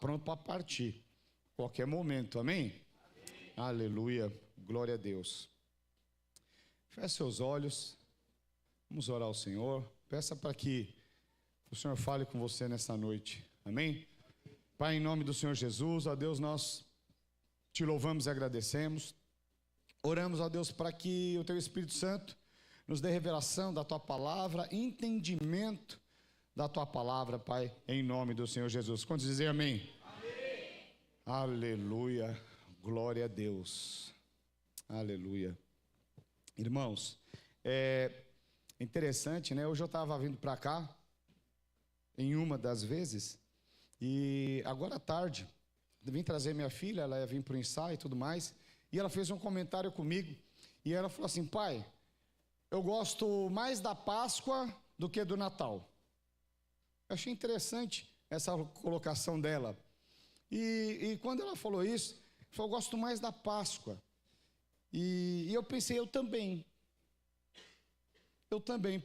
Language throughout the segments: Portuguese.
pronto para partir. Qualquer momento, amém? Amém? Aleluia, glória a Deus. Feche seus olhos, vamos orar ao Senhor. Peça para que o Senhor fale com você nessa noite, amém? Pai, em nome do Senhor Jesus, ó Deus, nós te louvamos e agradecemos. Oramos, ó Deus, para que o Teu Espírito Santo nos dê revelação da Tua palavra, entendimento da Tua palavra, Pai, em nome do Senhor Jesus. Quantos dizem amém? Amém. Aleluia, glória a Deus. Aleluia. Irmãos, é interessante, né? Hoje eu estava vindo para cá, em uma das vezes, e agora à tarde, vim trazer minha filha, ela ia vir para o ensaio e tudo mais, e ela fez um comentário comigo, e ela falou assim: pai, eu gosto mais da Páscoa do que do Natal. Eu achei interessante essa colocação dela, e quando ela falou isso, eu gosto mais da Páscoa, e eu pensei, eu também,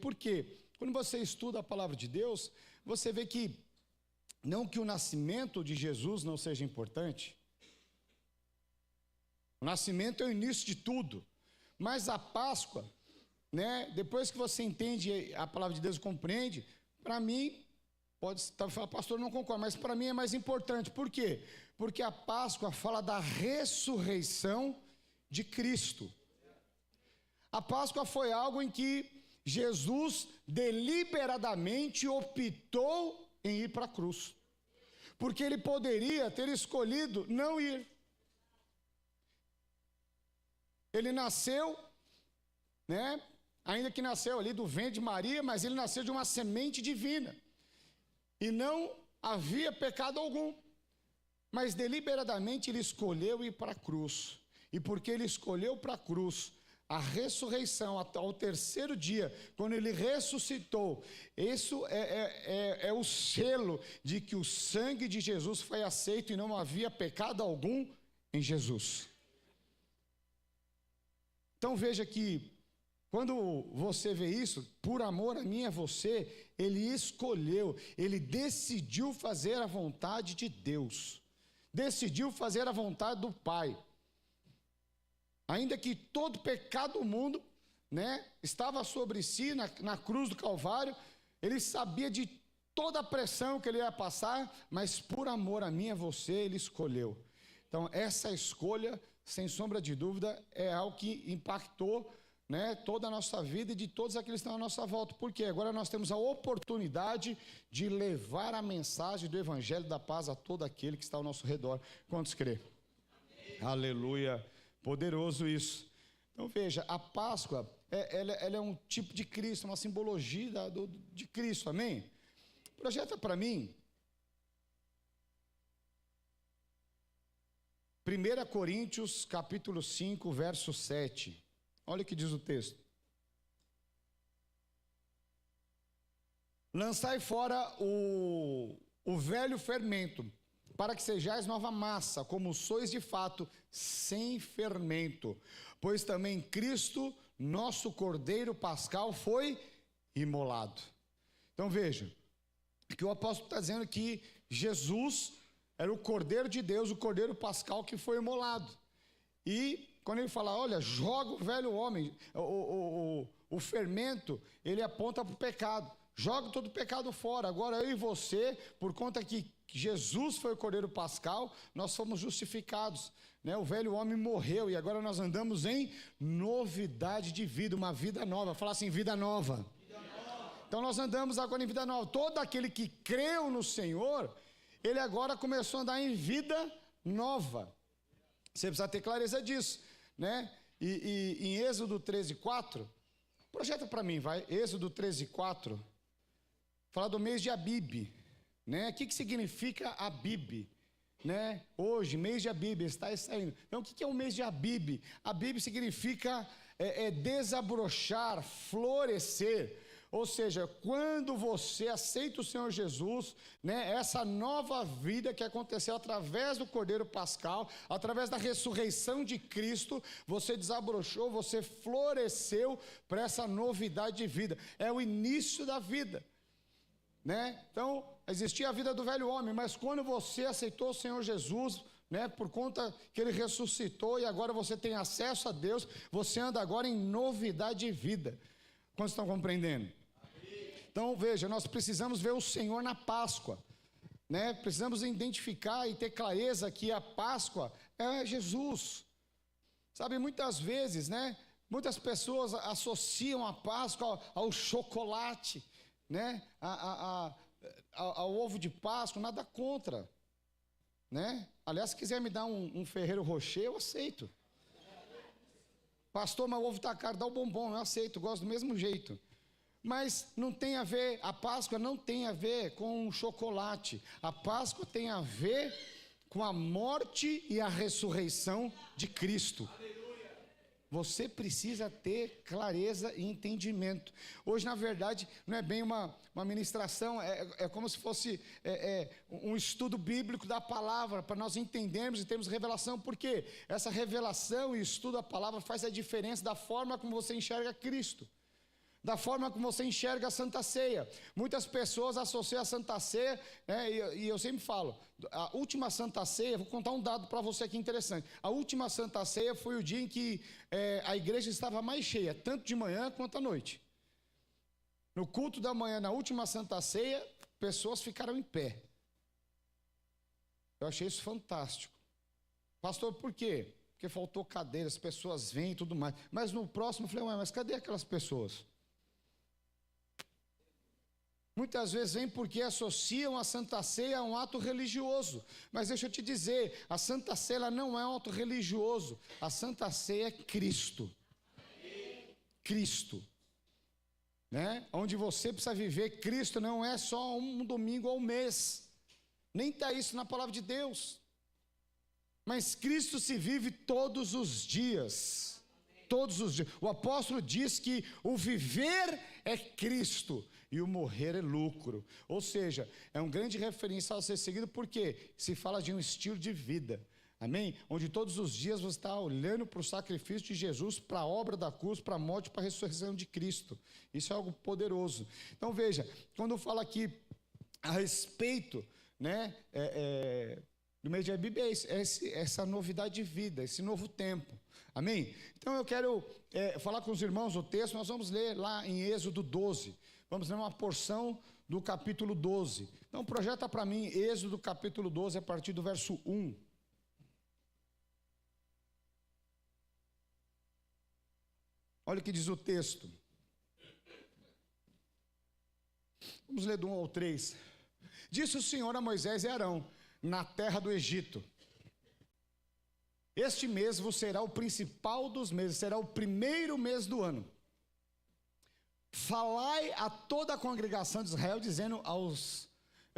por quê? Quando você estuda a palavra de Deus, você vê que, não que o nascimento de Jesus não seja importante, o nascimento é o início de tudo, mas a Páscoa, né, depois que você entende a palavra de Deus e compreende, para mim, pode falar, pastor, não concordo, mas para mim é mais importante. Por quê? Porque a Páscoa fala da ressurreição de Cristo. A Páscoa foi algo em que Jesus deliberadamente optou em ir para a cruz, porque ele poderia ter escolhido não ir. Ele nasceu, né? Ainda que nasceu ali do ventre de Maria, mas ele nasceu de uma semente divina, e não havia pecado algum, mas deliberadamente ele escolheu ir para a cruz, e porque ele escolheu para a cruz, a ressurreição, ao terceiro dia, quando ele ressuscitou, isso é o selo de que o sangue de Jesus foi aceito e não havia pecado algum em Jesus. Então veja que, quando você vê isso, por amor a mim e a você, ele escolheu, ele decidiu fazer a vontade de Deus, decidiu fazer a vontade do Pai. Ainda que todo pecado do mundo, né, estava sobre si na cruz do Calvário, ele sabia de toda a pressão que ele ia passar, mas por amor a mim e a você, ele escolheu. Então essa escolha, sem sombra de dúvida, é algo que impactou, né, toda a nossa vida e de todos aqueles que estão à nossa volta. Porque agora nós temos a oportunidade de levar a mensagem do Evangelho da paz a todo aquele que está ao nosso redor. Quantos crê? Amém. Aleluia. Poderoso isso. Então veja, a Páscoa, ela é um tipo de Cristo, uma simbologia de Cristo, amém? Projeta para mim 1 Coríntios capítulo 5, verso 7. Olha o que diz o texto: lançai fora o velho fermento, para que sejais nova massa, como sois de fato, sem fermento. Pois também Cristo, nosso Cordeiro Pascal, foi imolado. Então veja, que o apóstolo está dizendo que Jesus era o Cordeiro de Deus, o Cordeiro Pascal que foi imolado. E quando ele fala, olha, joga o velho homem, o fermento, ele aponta para o pecado. Joga todo o pecado fora. Agora eu e você, por conta que Jesus foi o Cordeiro Pascal, nós fomos justificados, né? O velho homem morreu e agora nós andamos em novidade de vida, uma vida nova. Fala assim, vida nova. Vida nova. Então nós andamos agora em vida nova. Todo aquele que creu no Senhor, ele agora começou a andar em vida nova. Você precisa ter clareza disso, né? E em Êxodo 13:4, projeta para mim, vai. Êxodo 13:4. Fala do mês de Abib, né? O que significa Abib, né? Hoje, mês de Abib, está saindo. Então, o que é o mês de Abib? Abib significa desabrochar, florescer. Ou seja, quando você aceita o Senhor Jesus, né, essa nova vida que aconteceu através do Cordeiro Pascal, através da ressurreição de Cristo, você desabrochou, você floresceu para essa novidade de vida. É o início da vida, né? Então, existia a vida do velho homem, mas quando você aceitou o Senhor Jesus, né, por conta que Ele ressuscitou e agora você tem acesso a Deus, você anda agora em novidade de vida. Quantos estão compreendendo? Então veja, nós precisamos ver o Senhor na Páscoa, né? Precisamos identificar e ter clareza que a Páscoa é Jesus. Sabe, muitas vezes, né, muitas pessoas associam a Páscoa ao chocolate, né, ao ovo de Páscoa, nada contra, né? Aliás, se quiser me dar um Ferreiro Rocher, eu aceito. Pastor, mas o ovo está caro, dá o bombom, eu aceito, gosto do mesmo jeito. Mas não tem a ver, a Páscoa não tem a ver com o chocolate. A Páscoa tem a ver com a morte e a ressurreição de Cristo. Você precisa ter clareza e entendimento. Hoje, na verdade, não é bem uma ministração, é como se fosse um estudo bíblico da palavra, para nós entendermos e termos revelação, porque essa revelação e estudo da palavra faz a diferença da forma como você enxerga Cristo, da forma como você enxerga a Santa Ceia. Muitas pessoas associam a Santa Ceia, e eu sempre falo, a última Santa Ceia, vou contar um dado para você aqui interessante, a última Santa Ceia foi o dia em que a igreja estava mais cheia, tanto de manhã quanto à noite. No culto da manhã, na última Santa Ceia, pessoas ficaram em pé. Eu achei isso fantástico. Pastor, por quê? Porque faltou cadeira, as pessoas vêm e tudo mais. Mas no próximo eu falei, ué, mas cadê aquelas pessoas? Muitas vezes vem porque associam a Santa Ceia a um ato religioso. Mas deixa eu te dizer, a Santa Ceia ela não é um ato religioso. A Santa Ceia é Cristo. Cristo. Né? Onde você precisa viver Cristo não é só um domingo ao mês. Nem está isso na palavra de Deus. Mas Cristo se vive todos os dias. Todos os dias. O apóstolo diz que o viver é Cristo e o morrer é lucro. Ou seja, é um grande referencial a ser seguido, porque se fala de um estilo de vida. Amém? Onde todos os dias você está olhando para o sacrifício de Jesus, para a obra da cruz, para a morte, para a ressurreição de Cristo. Isso é algo poderoso. Então veja, quando fala aqui a respeito, né, do meio de Bíblia, é essa novidade de vida, esse novo tempo. Amém? Então eu quero falar com os irmãos o texto, nós vamos ler lá em Êxodo 12. Vamos ler uma porção do capítulo 12. Então projeta para mim Êxodo capítulo 12 a partir do verso 1. Olha o que diz o texto. Vamos ler do 1 ao 3. Disse o Senhor a Moisés e Arão, na terra do Egito: este mês vos será o principal dos meses, será o primeiro mês do ano. Falai a toda a congregação de Israel, dizendo aos...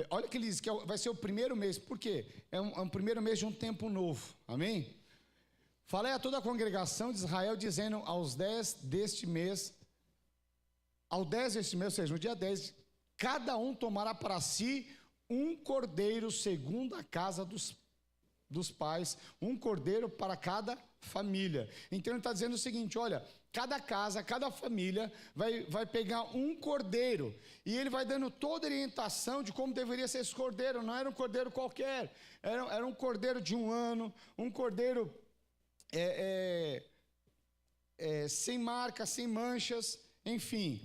Olha que ele diz que vai ser o primeiro mês. Por quê? É um primeiro mês de um tempo novo. Amém? Falai a toda a congregação de Israel, dizendo aos 10 deste mês, ao 10 deste mês, ou seja, no dia 10, cada um tomará para si um cordeiro segundo a casa dos pais, um cordeiro para cada família. Então ele está dizendo o seguinte, olha, cada casa, cada família vai pegar um cordeiro, e ele vai dando toda a orientação de como deveria ser esse cordeiro. Não era um cordeiro qualquer, era um cordeiro de 1 ano, um cordeiro sem marca, sem manchas, enfim.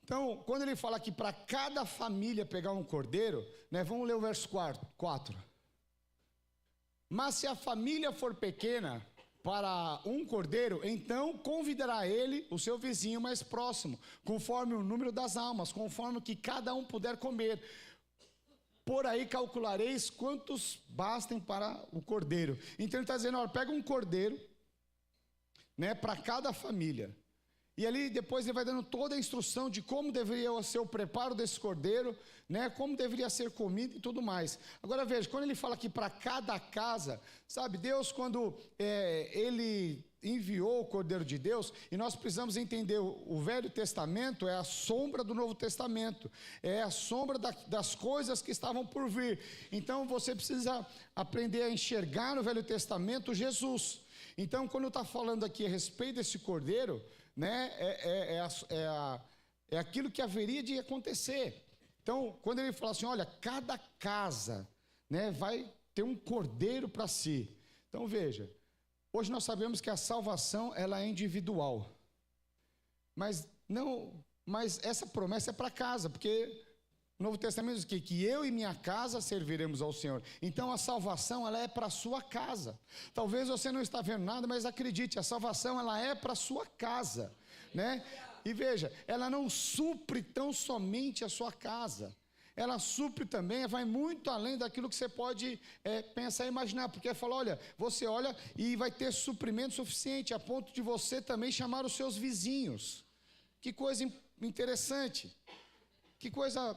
Então, quando ele fala aqui para cada família pegar um cordeiro, né, vamos ler o verso 4. Mas se a família for pequena para um cordeiro, então convidará ele o seu vizinho mais próximo, conforme o número das almas, conforme o que cada um puder comer. Por aí calculareis quantos bastem para o cordeiro. Então ele está dizendo, olha, pega um cordeiro, né, para cada família. E ali depois ele vai dando toda a instrução de como deveria ser o preparo desse cordeiro, né, como deveria ser comido e tudo mais. Agora veja, quando ele fala aqui para cada casa, sabe, Deus quando ele enviou o Cordeiro de Deus, e nós precisamos entender, o Velho Testamento é a sombra do Novo Testamento, é a sombra das coisas que estavam por vir. Então você precisa aprender a enxergar no Velho Testamento Jesus. Então quando está falando aqui a respeito desse cordeiro, né, é aquilo que haveria de acontecer. Então, quando ele fala assim, olha, cada casa, né, vai ter um cordeiro para si. Então, veja, hoje nós sabemos que a salvação, ela é individual. Mas essa promessa é para casa, porque o Novo Testamento diz que eu e minha casa serviremos ao Senhor. Então a salvação, ela é para a sua casa. Talvez você não está vendo nada, mas acredite, a salvação, ela é para a sua casa, né? E veja, ela não supre tão somente a sua casa. Ela supre também, vai muito além daquilo que você pode pensar e imaginar. Porque fala, olha, você olha e vai ter suprimento suficiente, a ponto de você também chamar os seus vizinhos. Que coisa interessante, que coisa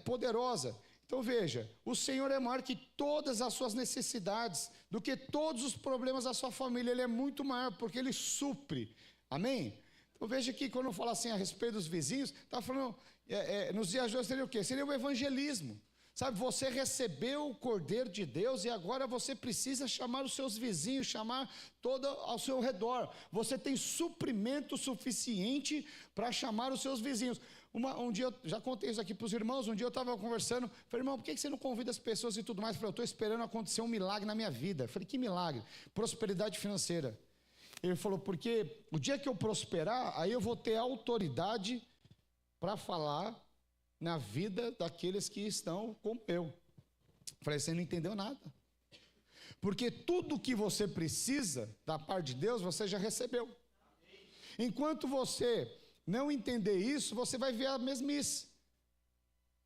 poderosa. Então veja, o Senhor é maior que todas as suas necessidades, do que todos os problemas da sua família. Ele é muito maior, porque Ele supre, amém? Então veja que quando eu falo assim a respeito dos vizinhos, está falando, nos dias de hoje seria o quê? Seria o evangelismo. Sabe, você recebeu o Cordeiro de Deus e agora você precisa chamar os seus vizinhos, chamar todo ao seu redor. Você tem suprimento suficiente para chamar os seus vizinhos. Um dia, eu já contei isso aqui para os irmãos, um dia eu estava conversando, falei, irmão, por que você não convida as pessoas e tudo mais? Eu falei, eu estou esperando acontecer um milagre na minha vida. Eu falei, que milagre? Prosperidade financeira. Ele falou, porque o dia que eu prosperar, aí eu vou ter autoridade para falar na vida daqueles que estão como eu. Falei, você não entendeu nada. Porque tudo que você precisa da parte de Deus, você já recebeu. Enquanto você não entender isso, você vai ver a mesmice.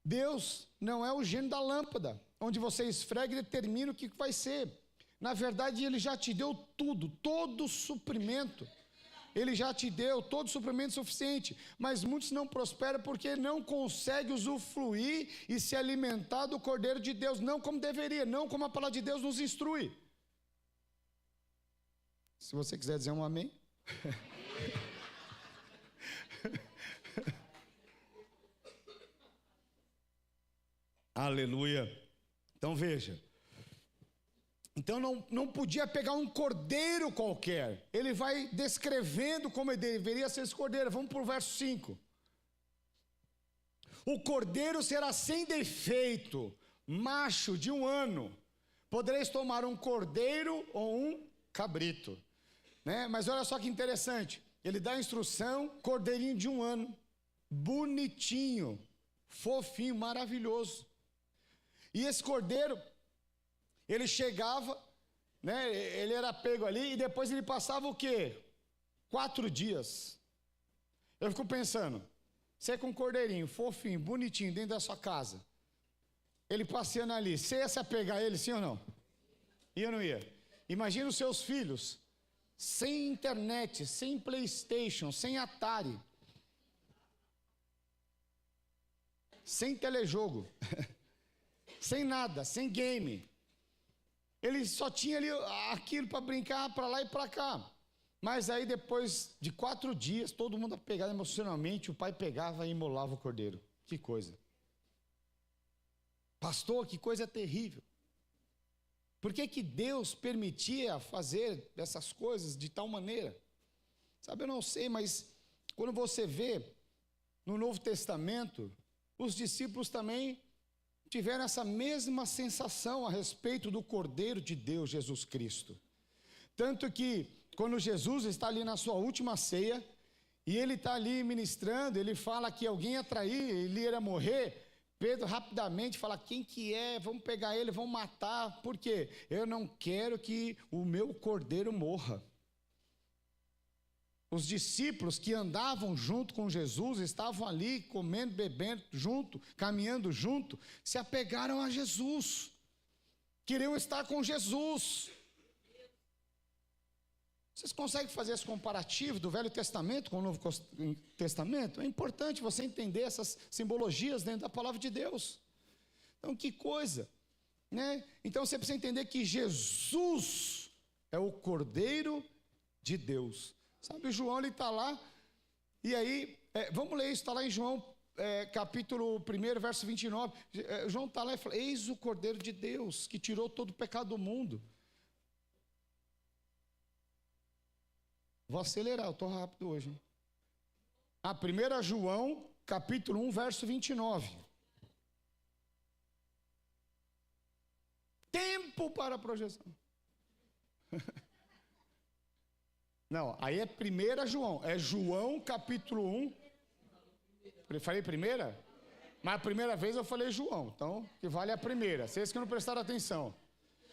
Deus não é o gênio da lâmpada, onde você esfrega e determina o que vai ser. Na verdade, Ele já te deu tudo, todo o suprimento. Ele já te deu todo o suprimento suficiente, mas muitos não prosperam porque não conseguem usufruir e se alimentar do Cordeiro de Deus, não como deveria, não como a palavra de Deus nos instrui. Se você quiser dizer um amém. Aleluia. Então veja. Então não podia pegar um cordeiro qualquer. Ele vai descrevendo como deveria ser esse cordeiro. Vamos para o verso 5. O cordeiro será sem defeito, macho de 1 ano. Podereis tomar um cordeiro ou um cabrito, né? Mas olha só que interessante. Ele dá a instrução, cordeirinho de 1 ano, bonitinho, fofinho, maravilhoso. E esse cordeiro, ele chegava, né, ele era pego ali, e depois ele passava o quê? 4 dias. Eu fico pensando, você com um cordeirinho, fofinho, bonitinho, dentro da sua casa, ele passeando ali, você ia se apegar a ele, sim ou não? Ia ou não ia? Imagina os seus filhos, sem internet, sem PlayStation, sem Atari, sem telejogo, sem nada, sem game. Ele só tinha ali aquilo para brincar para lá e para cá. Mas aí depois de 4 dias, todo mundo pegado emocionalmente, o pai pegava e imolava o cordeiro. Que coisa. Pastor, que coisa terrível. Por que Deus permitia fazer essas coisas de tal maneira? Sabe, eu não sei, mas quando você vê no Novo Testamento, os discípulos também tiveram essa mesma sensação a respeito do Cordeiro de Deus, Jesus Cristo. Tanto que, quando Jesus está ali na sua última ceia, e ele está ali ministrando, ele fala que alguém ia trair, ele ia morrer, Pedro rapidamente fala, quem que é? Vamos pegar ele, vamos matar. Por quê? Eu não quero que o meu cordeiro morra. Os discípulos que andavam junto com Jesus, estavam ali comendo, bebendo junto, caminhando junto, se apegaram a Jesus, queriam estar com Jesus. Vocês conseguem fazer esse comparativo do Velho Testamento com o Novo Testamento? É importante você entender essas simbologias dentro da palavra de Deus. Então, que coisa, né? Então, você precisa entender que Jesus é o Cordeiro de Deus. Sabe, o João, ele está lá, e aí, vamos ler isso, está lá em João, capítulo 1, verso 29, João está lá e fala, eis o Cordeiro de Deus, que tirou todo o pecado do mundo. Vou acelerar, eu estou rápido hoje. Hein? 1 João, capítulo 1, verso 29. tempo para a projeção. Não, aí é 1 João. É João capítulo 1. Eu falei primeira? Mas a primeira vez eu falei João. Então, que vale a primeira. Vocês que não prestaram atenção.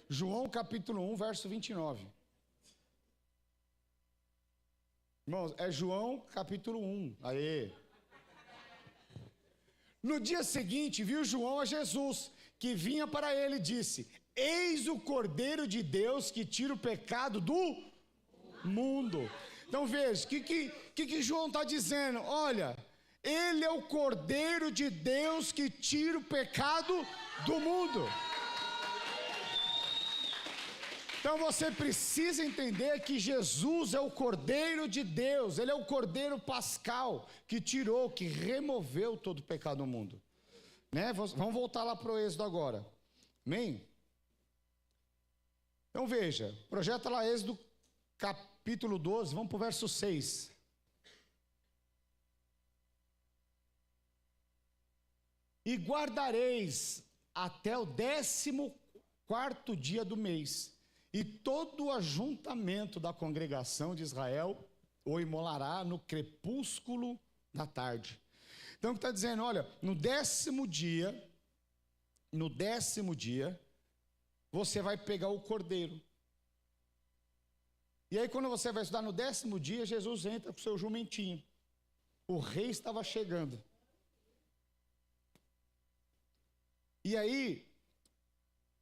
João capítulo 1, verso 29. Irmãos, é João capítulo 1. Aê. No dia seguinte, viu João a Jesus, que vinha para ele e disse: Eis o Cordeiro de Deus que tira o pecado do mundo. Então veja, o que João está dizendo? Olha, ele é o Cordeiro de Deus que tira o pecado do mundo. Então você precisa entender que Jesus é o Cordeiro de Deus, ele é o Cordeiro pascal que tirou, que removeu todo o pecado do mundo. Né? Vamos voltar lá para o Êxodo agora. Amém? Então veja, projeta lá Êxodo capítulo 12, vamos para o verso 6. E guardareis até o 14º dia do mês, e todo o ajuntamento da congregação de Israel o imolará no crepúsculo da tarde. Então o que está dizendo? Olha, no 10º dia, você vai pegar o cordeiro. E aí quando você vai estudar no 10º dia, Jesus entra com o seu jumentinho. O rei estava chegando. E aí,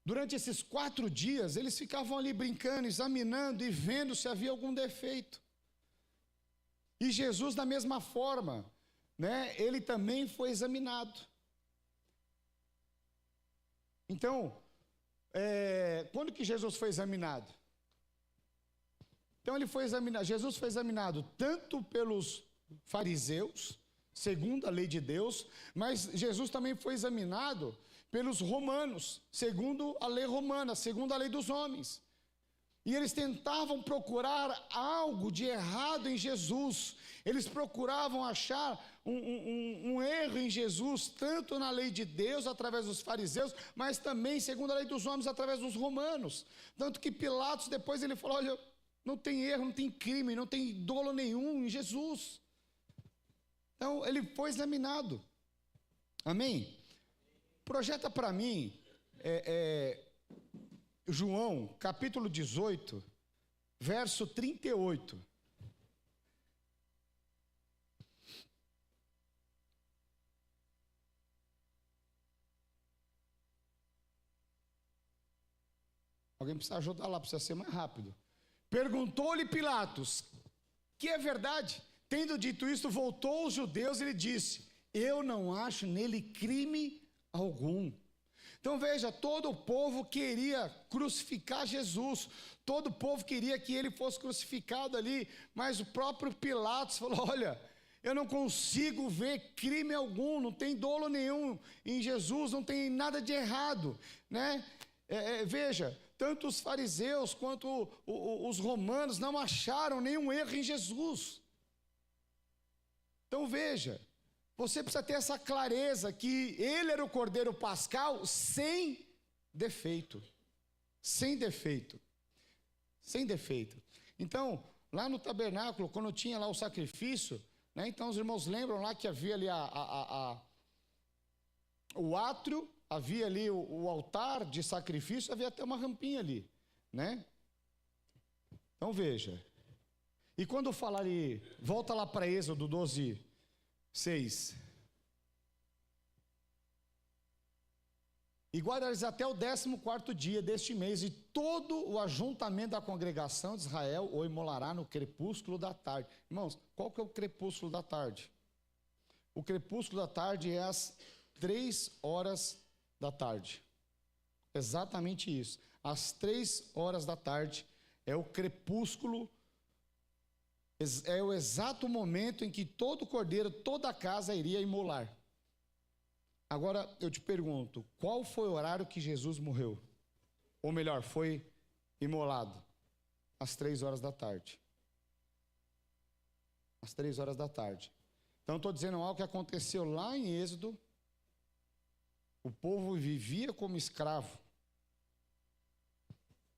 durante esses 4 dias, eles ficavam ali brincando, examinando e vendo se havia algum defeito. E Jesus, da mesma forma, né, ele também foi examinado. Então, quando que Jesus foi examinado? Então Jesus foi examinado tanto pelos fariseus, segundo a lei de Deus, mas Jesus também foi examinado pelos romanos, segundo a lei romana, segundo a lei dos homens. E eles tentavam procurar algo de errado em Jesus. Eles procuravam achar um erro em Jesus, tanto na lei de Deus, através dos fariseus, mas também, segundo a lei dos homens, através dos romanos. Tanto que Pilatos, depois ele falou, olha, não tem erro, não tem crime, não tem dolo nenhum em Jesus. Então, ele foi examinado. Amém? Projeta para mim, João, capítulo 18, verso 38. Alguém precisa ajudar lá, precisa ser mais rápido. Perguntou-lhe Pilatos, que é verdade? Tendo dito isto, voltou aos judeus e lhe disse, eu não acho nele crime algum. Então veja, todo o povo queria crucificar Jesus, todo o povo queria que ele fosse crucificado ali, mas o próprio Pilatos falou, olha, eu não consigo ver crime algum, não tem dolo nenhum em Jesus, não tem nada de errado, né? Veja, tanto os fariseus quanto os romanos não acharam nenhum erro em Jesus. Então veja, você precisa ter essa clareza que ele era o Cordeiro Pascal sem defeito. Sem defeito. Sem defeito. Então, lá no tabernáculo, quando tinha lá o sacrifício, né, então os irmãos lembram lá que havia ali o átrio, havia ali o altar de sacrifício, havia até uma rampinha ali, né? Então veja. E quando falar ali, volta lá para Êxodo 12, 6. E guardareis até o 14º dia deste mês, e todo o ajuntamento da congregação de Israel o imolará no crepúsculo da tarde. Irmãos, qual que é o crepúsculo da tarde? O crepúsculo da tarde é às 3h da tarde. Exatamente isso. Às 3h da tarde é o crepúsculo. É o exato momento em que todo cordeiro, toda a casa iria imolar. Agora eu te pergunto, qual foi o horário que Jesus morreu? Ou melhor, foi imolado? Às 3h da tarde. Às 3h da tarde. Então estou dizendo algo que aconteceu lá em Êxodo. O povo vivia como escravo.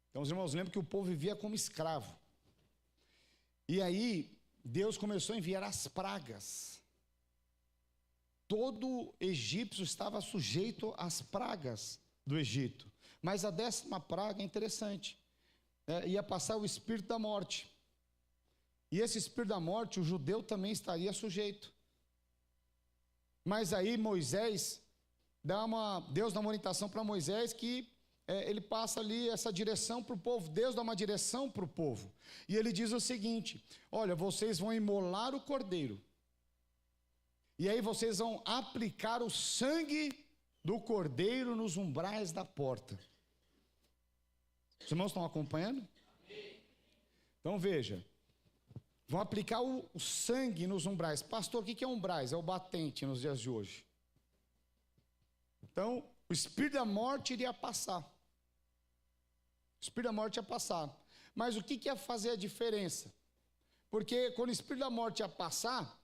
Então os irmãos lembram que o povo vivia como escravo. E aí Deus começou a enviar as pragas. Todo egípcio estava sujeito às pragas do Egito. Mas a 10ª praga é interessante. Ia passar o espírito da morte. E esse espírito da morte, o judeu também estaria sujeito. Mas aí Deus dá uma orientação para Moisés que ele passa ali essa direção para o povo. Deus dá uma direção para o povo. E ele diz o seguinte: olha, vocês vão imolar o cordeiro. E aí vocês vão aplicar o sangue do cordeiro nos umbrais da porta. Os irmãos estão acompanhando? Então veja, vão aplicar o sangue nos umbrais. Pastor, o que é umbrais? É o batente nos dias de hoje. Então, o espírito da morte iria passar. O espírito da morte ia passar. Mas o que ia fazer a diferença? Porque quando o espírito da morte ia passar,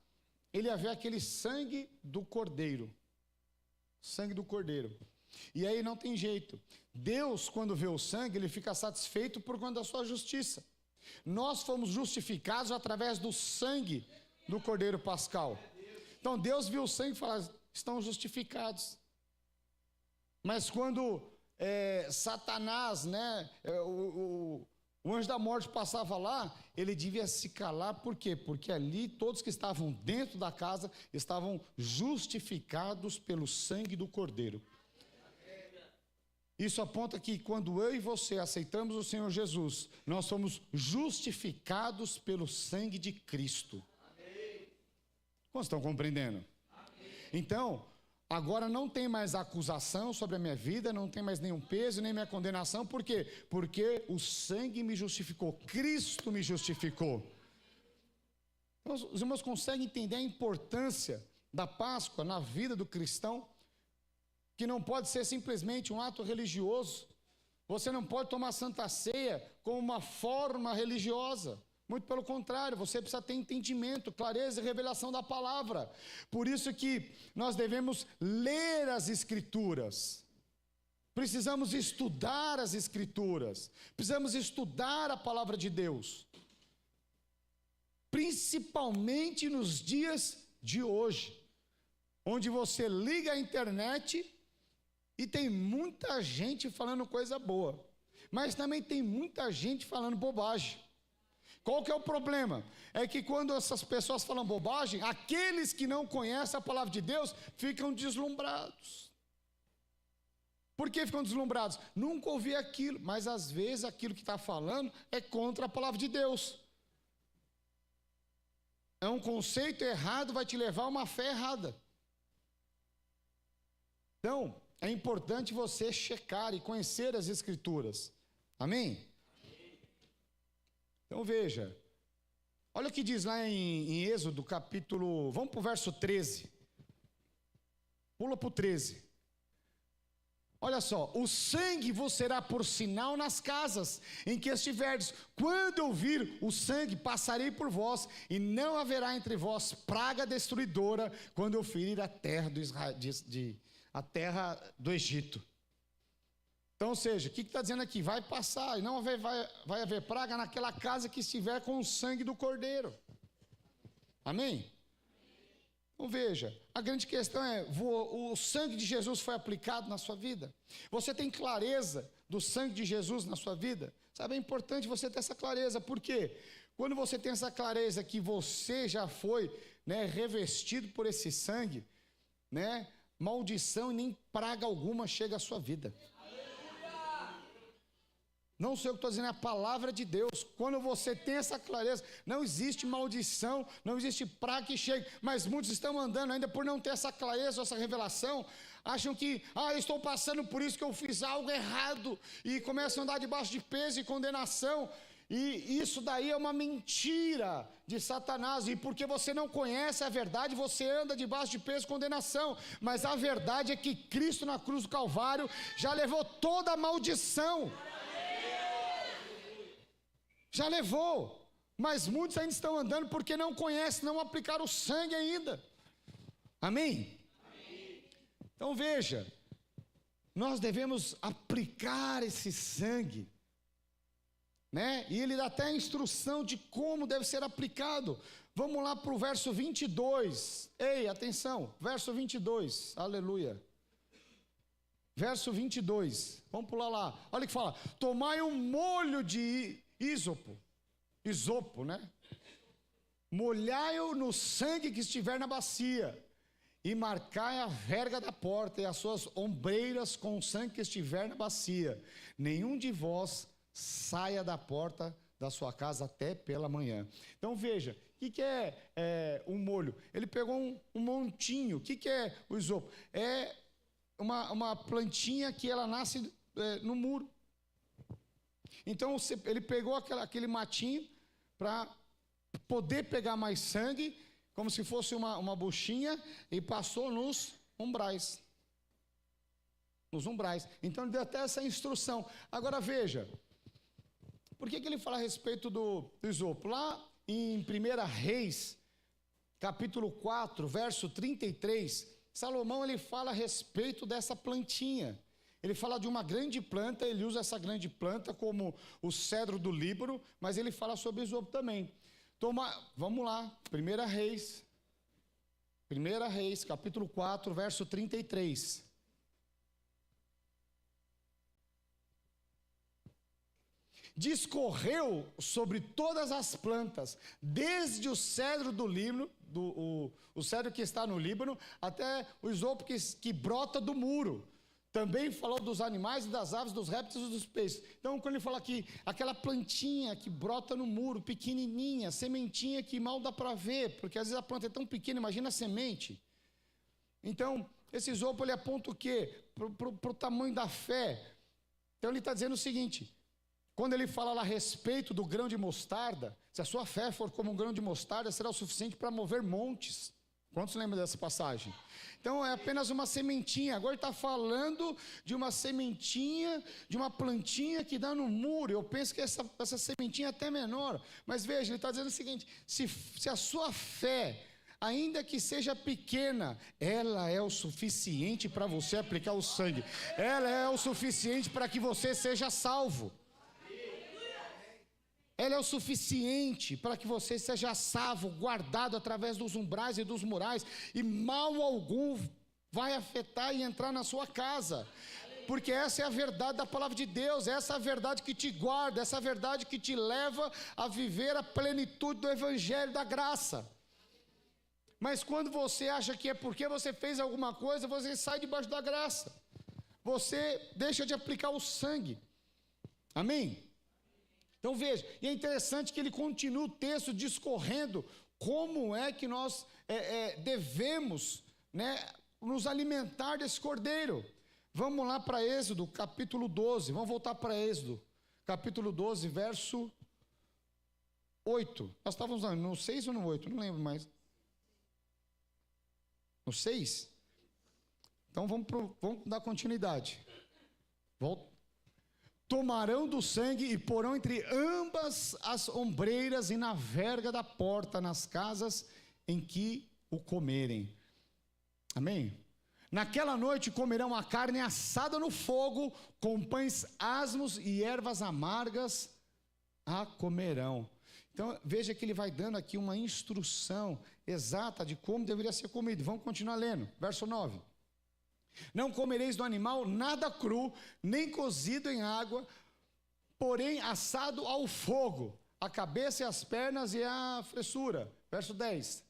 ele ia ver aquele sangue do cordeiro. Sangue do cordeiro. E aí não tem jeito. Deus, quando vê o sangue, ele fica satisfeito por conta da sua justiça. Nós fomos justificados através do sangue do cordeiro pascal. Então Deus viu o sangue e falou: estão justificados. Mas quando Satanás, o anjo da morte passava lá, ele devia se calar. Por quê? Porque ali todos que estavam dentro da casa estavam justificados pelo sangue do cordeiro. Isso aponta que quando eu e você aceitamos o Senhor Jesus, nós somos justificados pelo sangue de Cristo. Quantos estão compreendendo? Então, agora não tem mais acusação sobre a minha vida, não tem mais nenhum peso, nem minha condenação. Por quê? Porque o sangue me justificou, Cristo me justificou. Então, os irmãos conseguem entender a importância da Páscoa na vida do cristão? Que não pode ser simplesmente um ato religioso. Você não pode tomar Santa Ceia como uma forma religiosa. Muito pelo contrário, você precisa ter entendimento, clareza e revelação da palavra. Por isso que nós devemos ler as Escrituras. Precisamos estudar as Escrituras. Precisamos estudar a palavra de Deus. Principalmente nos dias de hoje, onde você liga a internet e tem muita gente falando coisa boa, mas também tem muita gente falando bobagem. Qual que é o problema? É que quando essas pessoas falam bobagem, aqueles que não conhecem a palavra de Deus ficam deslumbrados. Por que ficam deslumbrados? Nunca ouvi aquilo, mas às vezes aquilo que está falando é contra a palavra de Deus. É um conceito errado, vai te levar a uma fé errada. Então, é importante você checar e conhecer as Escrituras. Amém? Então veja, olha o que diz lá em Êxodo capítulo, vamos para o verso 13. Pula para o 13. Olha só: o sangue vos será por sinal nas casas em que estiverdes. Quando eu vir o sangue, passarei por vós, e não haverá entre vós praga destruidora, quando eu ferir a terra do Egito. Então, ou seja, o que está dizendo aqui? Vai passar, e não vai haver praga naquela casa que estiver com o sangue do cordeiro. Amém? Então veja, a grande questão é: o sangue de Jesus foi aplicado na sua vida? Você tem clareza do sangue de Jesus na sua vida? Sabe, é importante você ter essa clareza. Por quê? Quando você tem essa clareza que você já foi revestido por esse sangue, maldição e nem praga alguma chega à sua vida. Não sei o que estou dizendo, é a palavra de Deus. Quando você tem essa clareza, não existe maldição, não existe praga que chegue. Mas muitos estão andando ainda por não ter essa clareza, essa revelação. Acham que, eu estou passando por isso, que eu fiz algo errado. E começam a andar debaixo de peso e condenação. E isso daí é uma mentira de Satanás. E porque você não conhece a verdade, você anda debaixo de peso e condenação. Mas a verdade é que Cristo na cruz do Calvário já levou toda a maldição. Já levou, mas muitos ainda estão andando porque não conhecem, não aplicaram o sangue ainda. Amém? Então veja, nós devemos aplicar esse sangue né? E ele dá até a instrução de como deve ser aplicado. Vamos lá para o verso 22. Ei, atenção, verso 22, aleluia. Verso 22, vamos pular lá. Olha o que fala: tomai um molho de isopo, né? Molhai-o no sangue que estiver na bacia, e marcai a verga da porta e as suas ombreiras com o sangue que estiver na bacia. Nenhum de vós saia da porta da sua casa até pela manhã. Então veja, o que é um molho? Ele pegou um montinho. O que é o isopo? É uma plantinha que ela nasce no muro. Então ele pegou aquele matinho para poder pegar mais sangue, como se fosse uma buchinha, e passou nos umbrais. Nos umbrais. Então ele deu até essa instrução. Agora veja, por que ele fala a respeito do isopo? Lá em 1 Reis, capítulo 4, verso 33, Salomão ele fala a respeito dessa plantinha. Ele fala de uma grande planta, ele usa essa grande planta como o cedro do Líbano, mas ele fala sobre isopo também. Vamos lá, 1 Reis, capítulo 4, verso 33. Discorreu sobre todas as plantas, desde o cedro do Líbano, o cedro que está no Líbano, até o isopo que brota do muro. Também falou dos animais e das aves, dos répteis e dos peixes. Então, quando ele fala aqui, aquela plantinha que brota no muro, pequenininha, sementinha que mal dá para ver, porque às vezes a planta é tão pequena, imagina a semente. Então, esse isopo ele aponta o quê? Para o tamanho da fé. Então, ele está dizendo o seguinte: quando ele fala lá a respeito do grão de mostarda, se a sua fé for como um grão de mostarda, será o suficiente para mover montes. Quantos lembram dessa passagem? Então é apenas uma sementinha. Agora ele está falando de uma sementinha, de uma plantinha que dá no muro. Eu penso que essa sementinha é até menor. Mas veja, ele está dizendo o seguinte: se a sua fé, ainda que seja pequena, ela é o suficiente para você aplicar o sangue. Ela é o suficiente para que você seja salvo. Ela é o suficiente para que você seja salvo, guardado através dos umbrais e dos murais, e mal algum vai afetar e entrar na sua casa, porque essa é a verdade da palavra de Deus, essa é a verdade que te guarda, essa é a verdade que te leva a viver a plenitude do evangelho da graça. Mas quando você acha que é porque você fez alguma coisa, você sai debaixo da graça, você deixa de aplicar o sangue. Amém? Então veja, e é interessante que ele continua o texto discorrendo como é que nós devemos, né, nos alimentar desse cordeiro. Vamos lá para Êxodo, capítulo 12, vamos voltar para Êxodo, capítulo 12, verso 8. Nós estávamos no 6 ou no 8? Não lembro mais. No 6? Então vamos dar continuidade. Volta. Tomarão do sangue e porão entre ambas as ombreiras e na verga da porta, nas casas em que o comerem. Amém? Naquela noite comerão a carne assada no fogo, com pães asmos e ervas amargas a comerão. Então veja que ele vai dando aqui uma instrução exata de como deveria ser comido. Vamos continuar lendo, verso 9. Não comereis do animal nada cru, nem cozido em água, porém assado ao fogo, a cabeça e as pernas e a fressura. Verso 10.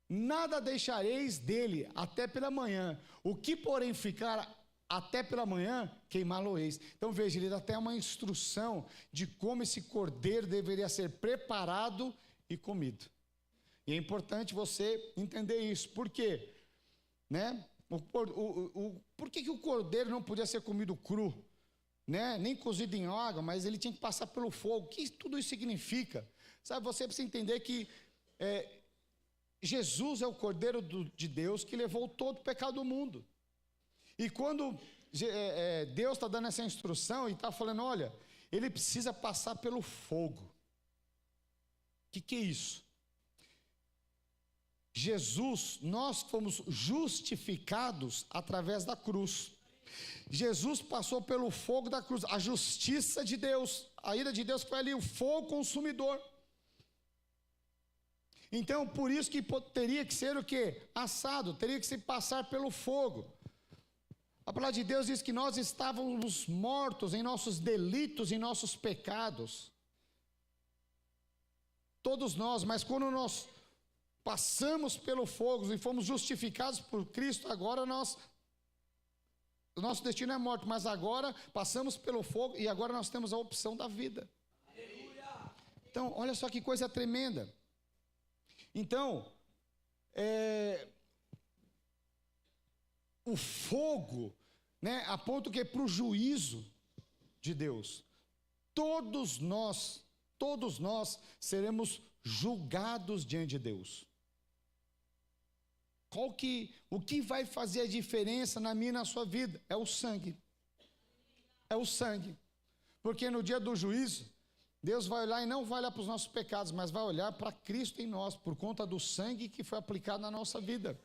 Nada deixareis dele até pela manhã, o que porém ficar até pela manhã, queimá-lo-eis. Então veja, ele dá até uma instrução de como esse cordeiro deveria ser preparado e comido. E é importante você entender isso. Por quê? Né? Por que o cordeiro não podia ser comido cru, né? Nem cozido em água, mas ele tinha que passar pelo fogo? O que tudo isso significa? Sabe, você precisa entender que Jesus é o cordeiro de Deus que levou todo o pecado do mundo. E quando Deus está dando essa instrução e está falando, olha, ele precisa passar pelo fogo. O que é isso? Jesus, nós fomos justificados através da cruz. Jesus passou pelo fogo da cruz, a justiça de Deus, a ira de Deus foi ali, o fogo consumidor. Então, por isso que teria que ser o quê? Assado, teria que se passar pelo fogo. A palavra de Deus diz que nós estávamos mortos em nossos delitos, em nossos pecados. Todos nós, mas quando nós passamos pelo fogo e fomos justificados por Cristo, agora o nosso destino é morte, mas agora passamos pelo fogo e agora nós temos a opção da vida. Aleluia. Então, olha só que coisa tremenda. Então, o fogo, né, aponta o que? Para o juízo de Deus. Todos nós seremos julgados diante de Deus. O que vai fazer a diferença na minha e na sua vida? É o sangue. É o sangue. Porque no dia do juízo, Deus vai olhar e não vai olhar para os nossos pecados, mas vai olhar para Cristo em nós, por conta do sangue que foi aplicado na nossa vida.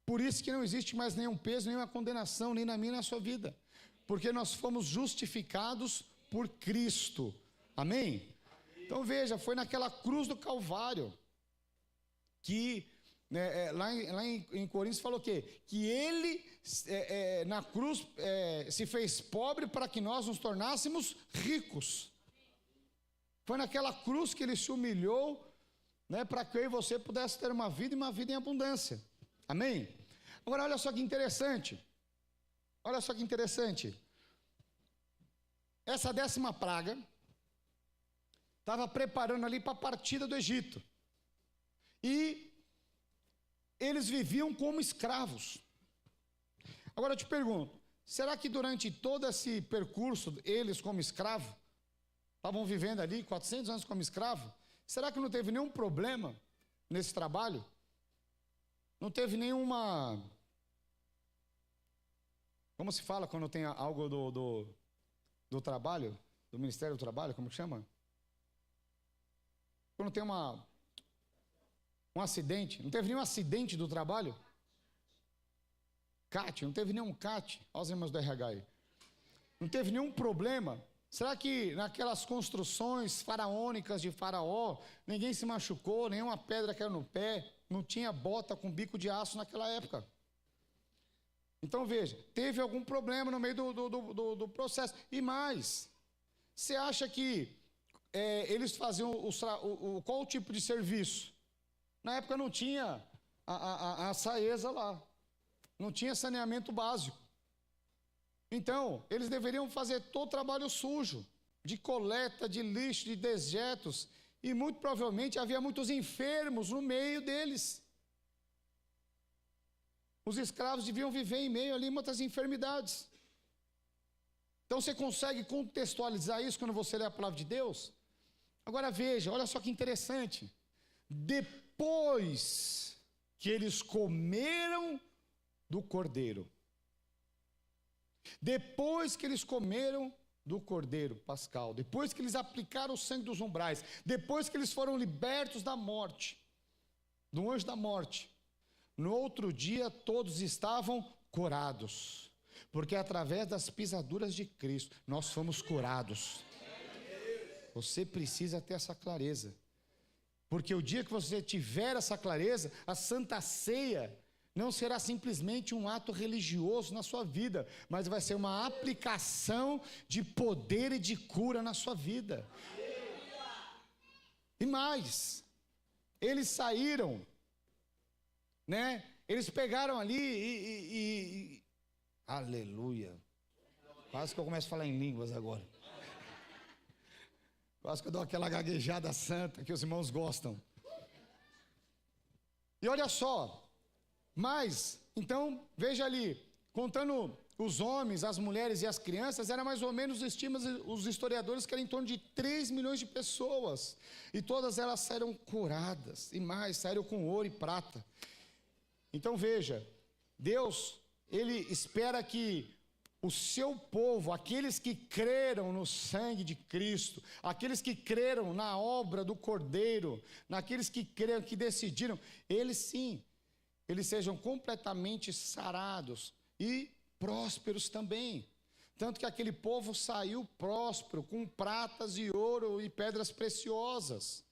Por isso que não existe mais nenhum peso, nenhuma condenação, nem na minha nem na sua vida. Porque nós fomos justificados por Cristo. Amém? Então veja, foi naquela cruz do Calvário que, lá em Coríntios falou o quê? Que ele na cruz se fez pobre para que nós nos tornássemos ricos. Foi naquela cruz que ele se humilhou, né, para que eu e você pudesse ter uma vida e uma vida em abundância. Amém? Agora olha só que interessante. Olha só que interessante. Essa 10ª praga estava preparando ali para a partida do Egito. E eles viviam como escravos. Agora eu te pergunto, será que durante todo esse percurso, eles como escravos, estavam vivendo ali 400 anos como escravo, será que não teve nenhum problema nesse trabalho? Não teve nenhuma... Como se fala quando tem algo do trabalho, do Ministério do Trabalho, como que chama? Quando tem um acidente, não teve nenhum acidente do trabalho? CAT, não teve nenhum CAT, olha os irmãos do RH aí. Não teve nenhum problema. Será que naquelas construções faraônicas de Faraó, ninguém se machucou, nenhuma pedra caiu no pé, não tinha bota com bico de aço naquela época? Então veja, teve algum problema no meio do processo. E mais, você acha que eles faziam qual tipo de serviço? Na época não tinha a Saesa lá, não tinha saneamento básico. Então, eles deveriam fazer todo o trabalho sujo, de coleta, de lixo, de dejetos, e muito provavelmente havia muitos enfermos no meio deles. Os escravos deviam viver em meio ali muitas enfermidades. Então, você consegue contextualizar isso quando você lê a palavra de Deus? Agora veja, olha só que interessante. Depois que eles comeram do cordeiro, depois que eles comeram do cordeiro pascal, depois que eles aplicaram o sangue dos umbrais, depois que eles foram libertos da morte, do anjo da morte, no outro dia todos estavam curados, porque através das pisaduras de Cristo nós fomos curados. Você precisa ter essa clareza, porque o dia que você tiver essa clareza, a Santa Ceia não será simplesmente um ato religioso na sua vida, mas vai ser uma aplicação de poder e de cura na sua vida. E mais, eles saíram, né? Eles pegaram ali aleluia. Quase que eu começo a falar em línguas agora. Quase que eu dou aquela gaguejada santa que os irmãos gostam. E olha só, mas, então, veja ali, contando os homens, as mulheres e as crianças, era mais ou menos, estimam os historiadores, que era em torno de 3 milhões de pessoas. E todas elas saíram curadas, e mais, saíram com ouro e prata. Então veja, Deus, Ele espera que o seu povo, aqueles que creram no sangue de Cristo, aqueles que creram na obra do Cordeiro, naqueles que creram, que decidiram, eles sim, eles sejam completamente sarados e prósperos também. Tanto que aquele povo saiu próspero, com pratas e ouro e pedras preciosas.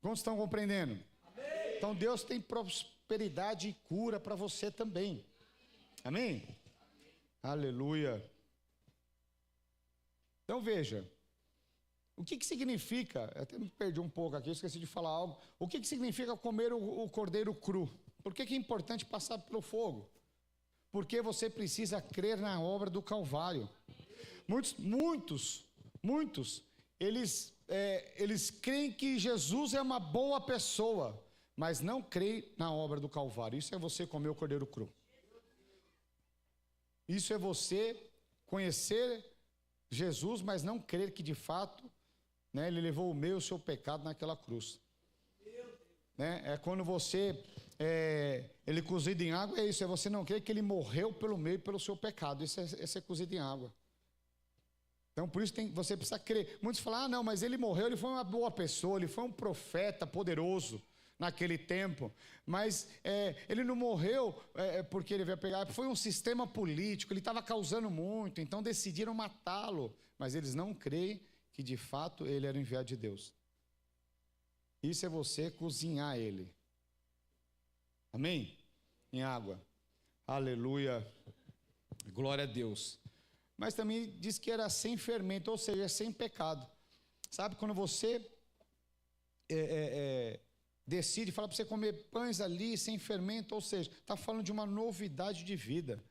Quantos estão compreendendo? Amém. Então Deus tem prosperidade e cura para você também. Amém? Amém? Aleluia. Então veja, o que significa, eu até me perdi um pouco aqui, eu esqueci de falar algo. O que significa comer o cordeiro cru? Por que é importante passar pelo fogo? Porque você precisa crer na obra do Calvário. Muitos, eles creem que Jesus é uma boa pessoa, mas não creem na obra do Calvário. Isso é você comer o cordeiro cru. Isso é você conhecer Jesus, mas não crer que de fato, né, ele levou o meu e o seu pecado naquela cruz. Né? É quando você, ele cozido em água, é isso, é você não crer que ele morreu pelo meu e pelo seu pecado. Isso é cozido em água. Então, por isso você precisa crer. Muitos falam, não, mas ele morreu, ele foi uma boa pessoa, ele foi um profeta poderoso naquele tempo. Mas ele não morreu porque ele veio pegar, foi um sistema político, ele estava causando muito, então decidiram matá-lo. Mas eles não creem que de fato ele era enviado de Deus. Isso é você cozinhar ele. Amém? Em água. Aleluia. Glória a Deus. Mas também diz que era sem fermento, ou seja, sem pecado. Sabe, quando você decide, fala para você comer pães ali sem fermento, ou seja, está falando de uma novidade de vida.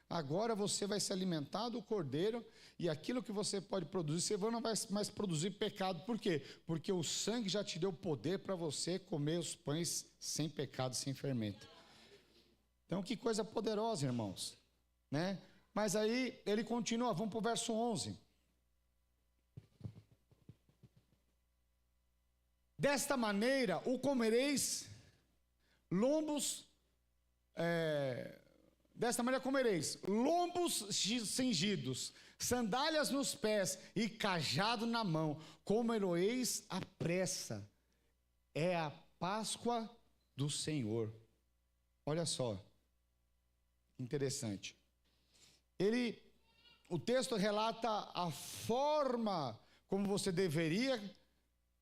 Agora você vai se alimentar do cordeiro e aquilo que você pode produzir, você não vai mais produzir pecado. Por quê? Porque o sangue já te deu poder para você comer os pães sem pecado, sem fermento. Então, que coisa poderosa, irmãos, né? Mas aí ele continua, vamos para o verso 11. Desta maneira o comereis, lombos, desta maneira comereis, lombos cingidos, sandálias nos pés e cajado na mão, comereis à pressa. É a Páscoa do Senhor. Olha só, interessante. O texto relata a forma como você deveria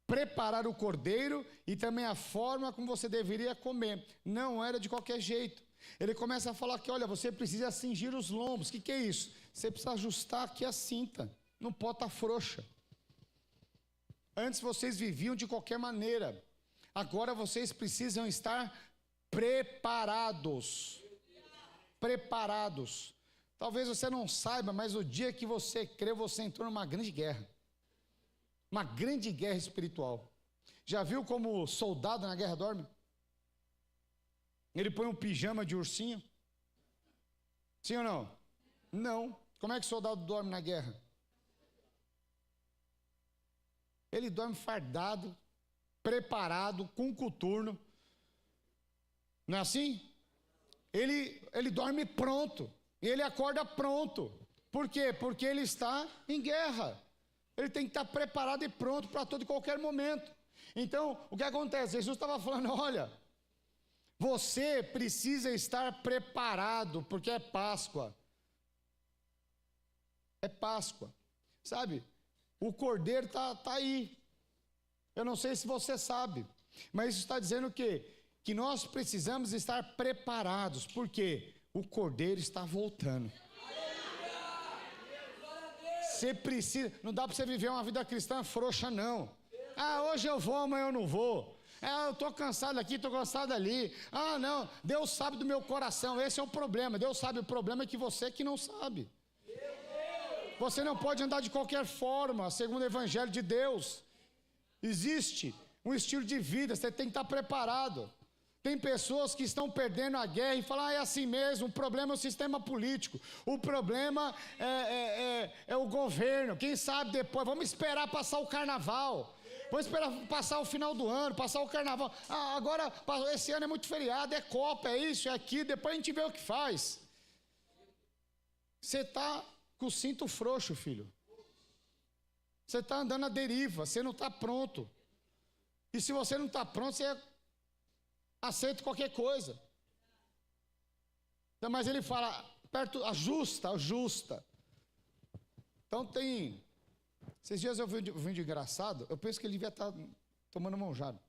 preparar o cordeiro e também a forma como você deveria comer. Não era de qualquer jeito. Ele começa a falar que, olha, você precisa cingir os lombos. O que é isso? Você precisa ajustar aqui a cinta. Não pode estar frouxa. Antes vocês viviam de qualquer maneira. Agora vocês precisam estar preparados. Preparados. Talvez você não saiba, mas o dia que você creu, você entrou numa grande guerra. Uma grande guerra espiritual. Já viu como o soldado na guerra dorme? Ele põe um pijama de ursinho? Sim ou não? Não. Como é que o soldado dorme na guerra? Ele dorme fardado, preparado, com coturno. Não é assim? Ele dorme pronto. E ele acorda pronto. Por quê? Porque ele está em guerra. Ele tem que estar preparado e pronto para todo e qualquer momento. Então, o que acontece? Jesus estava falando, olha, você precisa estar preparado, porque é Páscoa. É Páscoa. Sabe? O cordeiro está aí. Eu não sei se você sabe, mas isso está dizendo o quê? Que nós precisamos estar preparados. Por quê? O cordeiro está voltando. Você precisa, não dá para você viver uma vida cristã frouxa, não. Ah, hoje eu vou, amanhã eu não vou. Eu estou cansado aqui, estou cansado ali. Ah, não, Deus sabe do meu coração, esse é o problema. Deus sabe, o problema é que você que não sabe. Você não pode andar de qualquer forma, segundo o Evangelho de Deus. Existe um estilo de vida, você tem que estar preparado. Tem pessoas que estão perdendo a guerra e falam, é assim mesmo, o problema é o sistema político, o problema é o governo, quem sabe depois, vamos esperar passar o carnaval, vamos esperar passar o final do ano, passar o carnaval, agora esse ano é muito feriado, é Copa, é isso, é aquilo, depois a gente vê o que faz. Você está com o cinto frouxo, filho, você está andando à deriva, você não está pronto, e se você não está pronto, você aceita qualquer coisa. Mas ele fala, perto, ajusta. Então tem... Esses dias eu vi um vídeo engraçado, eu penso que ele devia estar tomando monjado.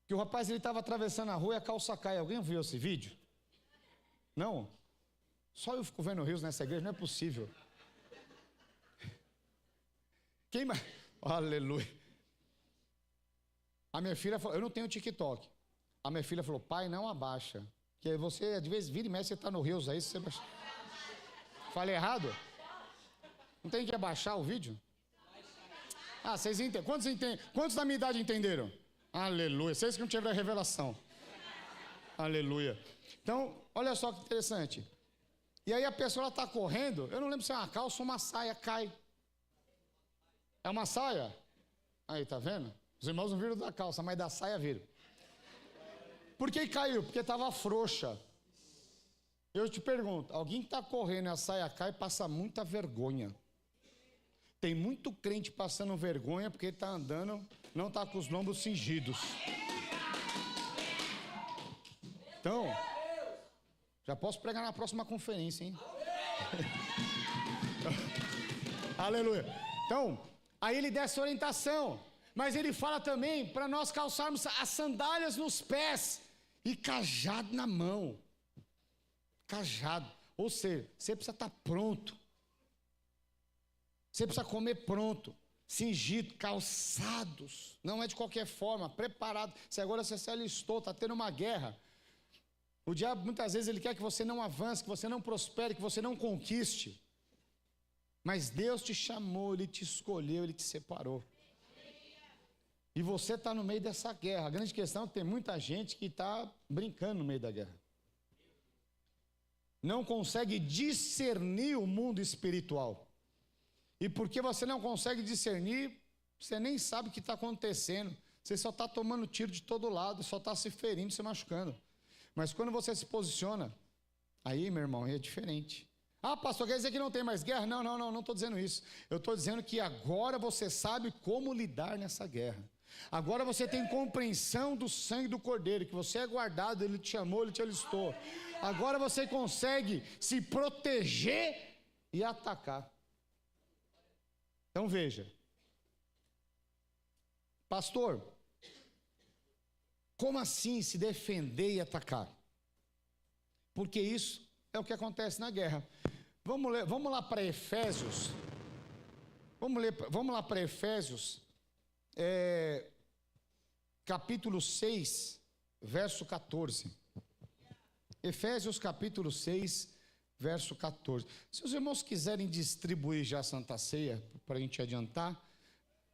Que o rapaz, ele estava atravessando a rua e a calça cai. Alguém viu esse vídeo? Não? Só eu fico vendo rios nessa igreja, não é possível. Quem mais? Aleluia. A minha filha falou, eu não tenho TikTok. A minha filha falou, pai, não abaixa. Que você, de vez vira e mexe, você está no rios aí, você baixa. Falei errado? Não tem que abaixar o vídeo? Ah, vocês entendem? Quantos da minha idade entenderam? Aleluia. Vocês que não tiveram a revelação. Aleluia. Então, olha só que interessante. E aí a pessoa está correndo, eu não lembro se é uma calça ou uma saia, cai. É uma saia? Aí, tá vendo? Os irmãos não viram da calça, mas da saia viram. Por que caiu? Porque estava frouxa. Eu te pergunto, alguém que está correndo e a saia cai, passa muita vergonha. Tem muito crente passando vergonha porque está andando, não está com os lombos cingidos. Então, já posso pregar na próxima conferência, hein? Aleluia. Então, aí ele dá essa orientação, mas ele fala também para nós calçarmos as sandálias nos pés e cajado na mão. Cajado. Ou seja, você precisa estar pronto. Você precisa comer pronto, cingido, calçados. Não é de qualquer forma, preparado. Se agora você se alistou, está tendo uma guerra. O diabo muitas vezes ele quer que você não avance, que você não prospere, que você não conquiste. Mas Deus te chamou, Ele te escolheu, Ele te separou. E você está no meio dessa guerra. A grande questão é que tem muita gente que está brincando no meio da guerra. Não consegue discernir o mundo espiritual. E porque você não consegue discernir, você nem sabe o que está acontecendo. Você só está tomando tiro de todo lado, só está se ferindo, se machucando. Mas quando você se posiciona, aí, meu irmão, é diferente. Ah, pastor, quer dizer que não tem mais guerra? Não estou dizendo isso. Eu estou dizendo que agora você sabe como lidar nessa guerra. Agora você tem compreensão do sangue do Cordeiro, que você é guardado, Ele te chamou, Ele te alistou. Agora você consegue se proteger e atacar. Então veja, pastor, como assim se defender e atacar? Porque isso é o que acontece na guerra. Vamos lá para Efésios. Vamos lá para Efésios, capítulo 6, verso 14. Efésios capítulo 6, verso 14. Se os irmãos quiserem distribuir já a Santa Ceia, para a gente adiantar,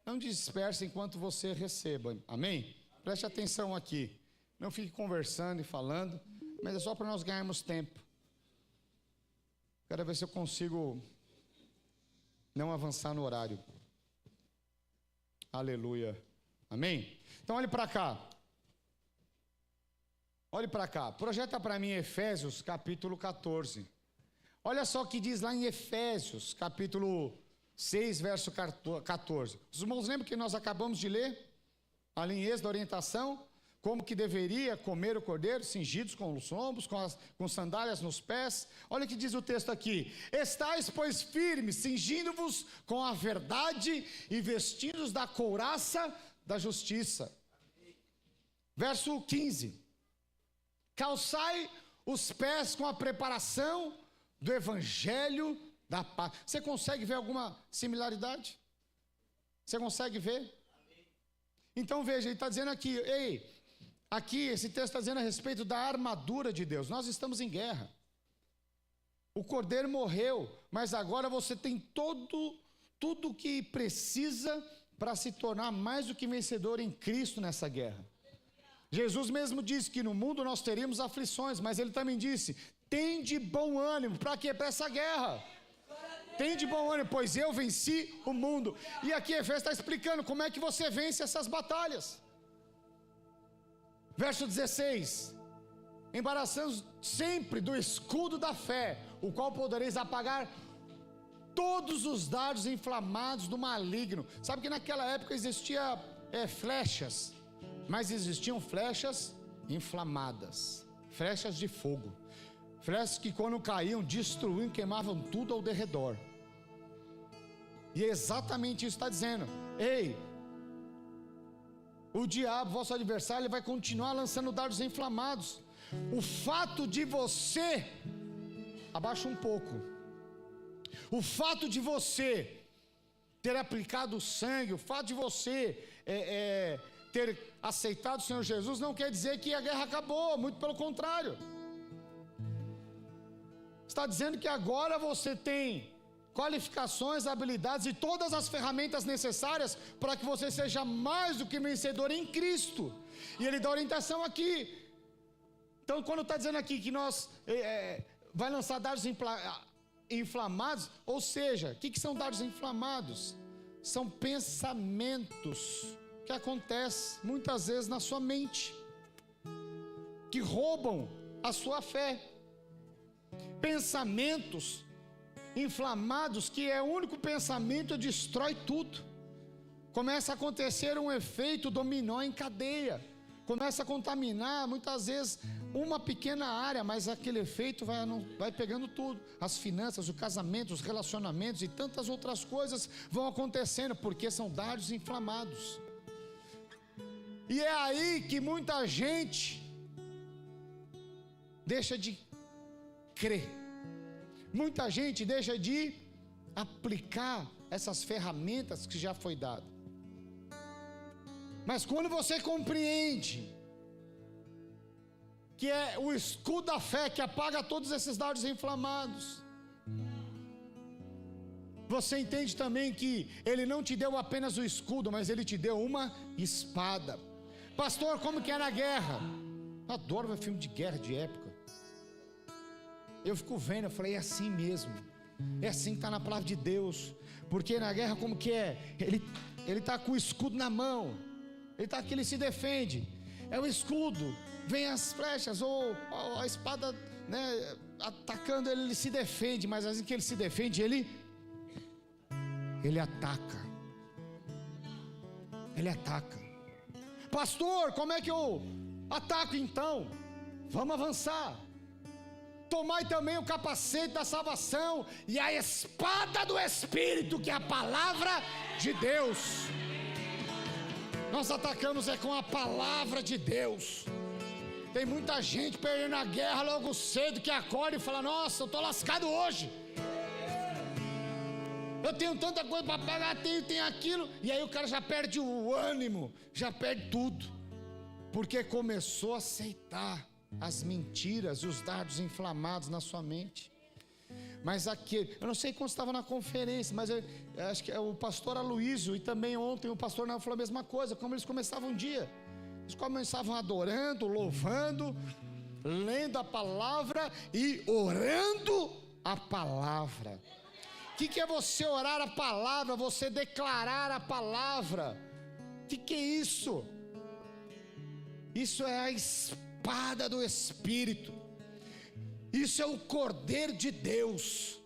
não disperse enquanto você receba, amém? Preste atenção aqui, não fique conversando e falando, mas é só para nós ganharmos tempo. Quero ver se eu consigo não avançar no horário. Aleluia, amém? Então olhe para cá. Olhe para cá, projeta para mim Efésios capítulo 14. Olha só o que diz lá em Efésios, capítulo 6, verso 14. Os irmãos lembram que nós acabamos de ler? Ali em Êxodo, a orientação, como que deveria comer o cordeiro, cingidos com os lombos, com sandálias nos pés. Olha o que diz o texto aqui. Estais, pois, firmes, cingindo-vos com a verdade e vestidos da couraça da justiça. Verso 15. Calçai os pés com a preparação do evangelho da paz. Você consegue ver alguma similaridade? Você consegue ver? Então veja, ele está dizendo aqui, aqui esse texto está dizendo a respeito da armadura de Deus. Nós estamos em guerra. O cordeiro morreu, mas agora você tem tudo o que precisa para se tornar mais do que vencedor em Cristo nessa guerra. Jesus mesmo disse que no mundo nós teríamos aflições, mas ele também disse: tem de bom ânimo. Para quê? Para essa guerra. Tem de bom ânimo, pois eu venci o mundo. E aqui Efésios está explicando como é que você vence essas batalhas. Verso 16: embaraçando sempre do escudo da fé, o qual podereis apagar todos os dardos inflamados do maligno. Sabe que naquela época existia flechas, mas existiam flechas inflamadas, flechas de fogo. Flechas que quando caíam, destruíam, queimavam tudo ao derredor. E é exatamente isso que está dizendo. Ei, o diabo, vosso adversário, ele vai continuar lançando dardos inflamados. O fato de você, abaixa um pouco, o fato de você ter aplicado o sangue, o fato de você ter aceitado o Senhor Jesus, não quer dizer que a guerra acabou, muito pelo contrário. Está dizendo que agora você tem qualificações, habilidades e todas as ferramentas necessárias para que você seja mais do que vencedor em Cristo. E ele dá orientação aqui. Então, quando está dizendo aqui que nós vai lançar dardos inflamados, ou seja, o que são dardos inflamados? São pensamentos que acontecem muitas vezes na sua mente, que roubam a sua fé. Pensamentos inflamados, que é o único pensamento, destrói tudo. Começa a acontecer um efeito dominó em cadeia, começa a contaminar muitas vezes uma pequena área, mas aquele efeito vai pegando tudo. As finanças, o casamento, os relacionamentos e tantas outras coisas vão acontecendo, porque são dardos inflamados. E é aí que muita gente deixa de crer, muita gente deixa de aplicar essas ferramentas que já foi dado. Mas quando você compreende que é o escudo da fé que apaga todos esses dardos inflamados, você entende também que ele não te deu apenas o escudo, mas ele te deu uma espada. Pastor, como que é na guerra? Eu adoro ver filme de guerra de época. Eu fico vendo, eu falei, é assim mesmo, é assim que está na palavra de Deus. Porque na guerra como que é? Ele está com o escudo na mão, ele está aqui, ele se defende, é o escudo, vem as flechas, ou a espada, né, atacando ele, ele se defende. Mas assim que ele se defende, ele ataca. Ele ataca. Pastor, como é que eu ataco então? Vamos avançar. Tomai também o capacete da salvação e a espada do Espírito, que é a palavra de Deus. Nós atacamos com a palavra de Deus. Tem muita gente perdendo a guerra logo cedo, que acorda e fala, nossa, eu estou lascado hoje, eu tenho tanta coisa para pagar, tem aquilo. E aí o cara já perde o ânimo, já perde tudo, porque começou a aceitar as mentiras e os dardos inflamados na sua mente. Mas aquele, eu não sei quando estava na conferência, mas eu acho que é o pastor Aloísio, e também ontem o pastor Não falou a mesma coisa. Como eles começavam um dia, eles começavam adorando, louvando, lendo a palavra e orando a palavra. O que é você orar a palavra? Você declarar a palavra. O que é isso? Isso é a espada do Espírito. Isso é o Cordeiro de Deus,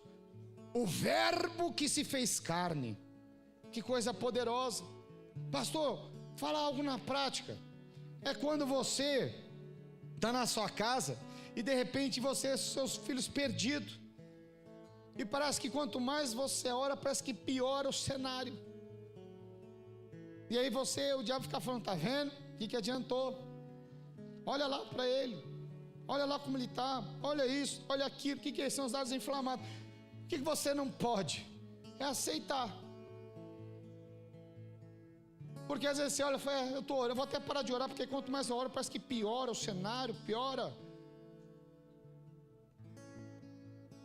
o Verbo que se fez carne. Que coisa poderosa. Pastor, fala algo na prática. É quando você está na sua casa e de repente você e seus filhos perdidos, e parece que quanto mais você ora, parece que piora o cenário. E aí o diabo fica falando, tá vendo? O que adiantou? Olha lá para ele, olha lá como ele está, olha isso, olha aquilo. O que são os dardos inflamados? O que você não pode? É aceitar. Porque às vezes você olha e fala, eu estou orando, eu vou até parar de orar, porque quanto mais eu oro, parece que piora o cenário, piora.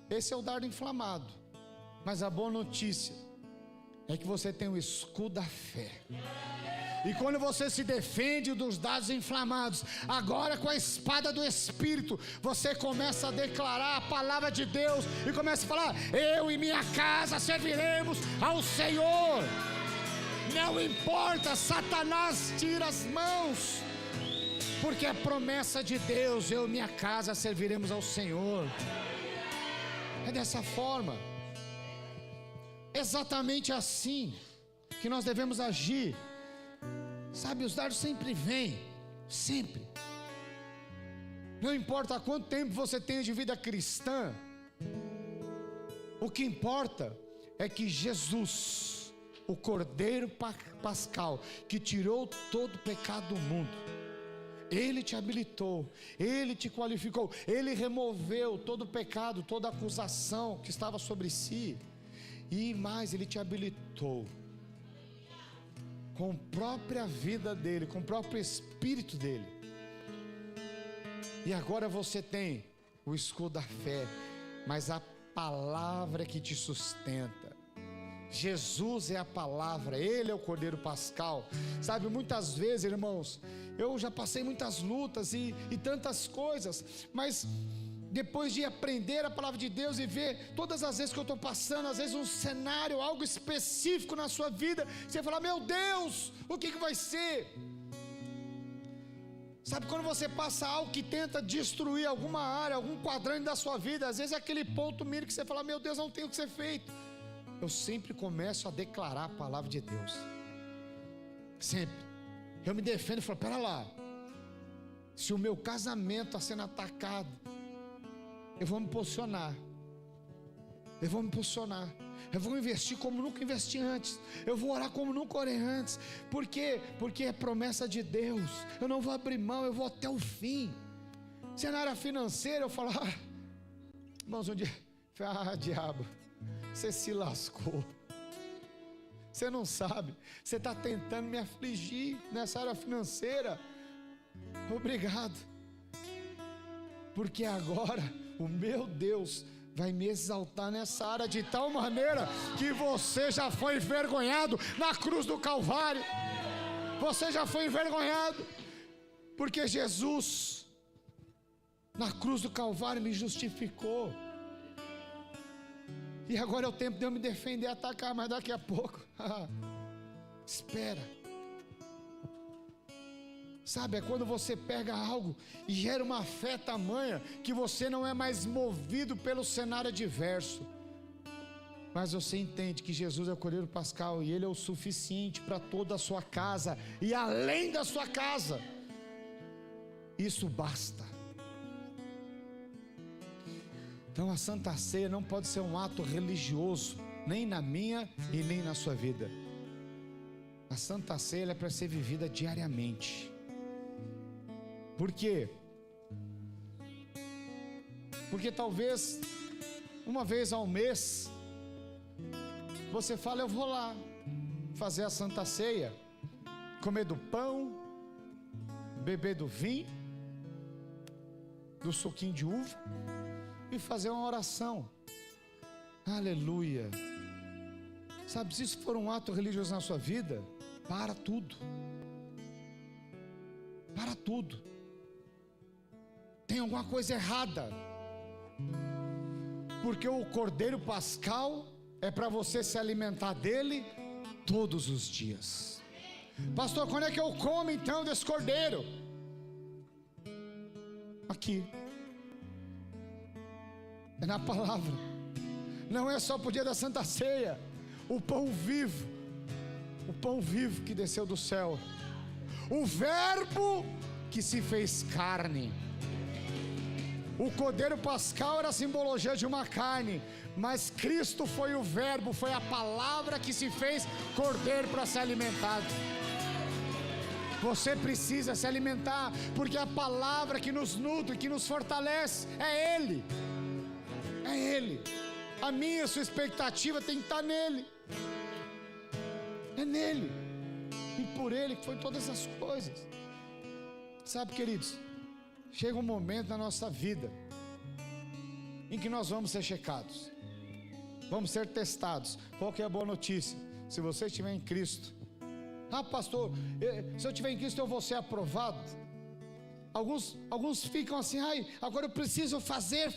Esse é o dardo inflamado. Mas a boa notícia é que você tem o escudo da fé. E quando você se defende dos dardos inflamados, agora com a espada do Espírito, você começa a declarar a palavra de Deus e começa a falar, eu e minha casa serviremos ao Senhor. Não importa, Satanás tira as mãos, porque é promessa de Deus, eu e minha casa serviremos ao Senhor. É dessa forma, exatamente assim que nós devemos agir. Sabe, os dardos sempre vêm, sempre. Não importa quanto tempo você tenha de vida cristã, o que importa é que Jesus, o Cordeiro Pascal, que tirou todo o pecado do mundo, Ele te habilitou, Ele te qualificou, Ele removeu todo o pecado, toda a acusação que estava sobre si, e mais, Ele te habilitou com a própria vida dEle, com o próprio Espírito dEle. E agora você tem o escudo da fé, mas a palavra que te sustenta. Jesus é a palavra, Ele é o Cordeiro Pascal. Sabe, muitas vezes, irmãos, eu já passei muitas lutas e tantas coisas, mas depois de aprender a palavra de Deus e ver todas as vezes que eu estou passando, às vezes um cenário, algo específico na sua vida, você fala: meu Deus, o que vai ser? Sabe, quando você passa algo que tenta destruir alguma área, algum quadrante da sua vida, às vezes é aquele ponto mínimo que você fala: meu Deus, não tem o que ser feito. Eu sempre começo a declarar a palavra de Deus, sempre. Eu me defendo e falo: pera lá, se o meu casamento está sendo atacado, eu vou me posicionar, eu vou investir como nunca investi antes, eu vou orar como nunca orei antes. Por quê? Porque é promessa de Deus, eu não vou abrir mão, eu vou até o fim. Se é na área financeira, eu falo: irmãos, um dia, diabo, você se lascou, você não sabe, você está tentando me afligir nessa área financeira. Obrigado, porque agora o meu Deus vai me exaltar nessa área de tal maneira que você já foi envergonhado na cruz do Calvário. Você já foi envergonhado, porque Jesus na cruz do Calvário me justificou. E agora é o tempo de eu me defender e atacar, mas daqui a pouco espera. Sabe, é quando você pega algo e gera uma fé tamanha que você não é mais movido pelo cenário adverso, mas você entende que Jesus é o Cordeiro Pascal e Ele é o suficiente para toda a sua casa e além da sua casa. Isso basta. Então a Santa Ceia não pode ser um ato religioso, nem na minha e nem na sua vida. A Santa Ceia é para ser vivida diariamente. Por quê? Porque talvez uma vez ao mês você fala: eu vou lá fazer a Santa Ceia, comer do pão, beber do vinho, do suquinho de uva e fazer uma oração. Aleluia. Sabe, se isso for um ato religioso na sua vida, para tudo. Para tudo. Tem alguma coisa errada, porque o Cordeiro Pascal é para você se alimentar dele todos os dias. Pastor, quando é que eu como então desse cordeiro? Aqui, é na palavra. Não é só pro dia da Santa Ceia. O pão vivo que desceu do céu, o Verbo que se fez carne. O Cordeiro Pascal era a simbologia de uma carne, mas Cristo foi o Verbo, foi a palavra que se fez cordeiro para ser alimentado. Você precisa se alimentar, porque a palavra que nos nutre, que nos fortalece, é Ele. É Ele. A minha, a sua expectativa tem que estar nele. É nele. E por Ele que foi todas as coisas. Sabe, queridos, chega um momento na nossa vida em que nós vamos ser checados, vamos ser testados. Qual que é a boa notícia? Se você estiver em Cristo. Pastor, se eu estiver em Cristo eu vou ser aprovado. Alguns ficam assim: agora eu preciso fazer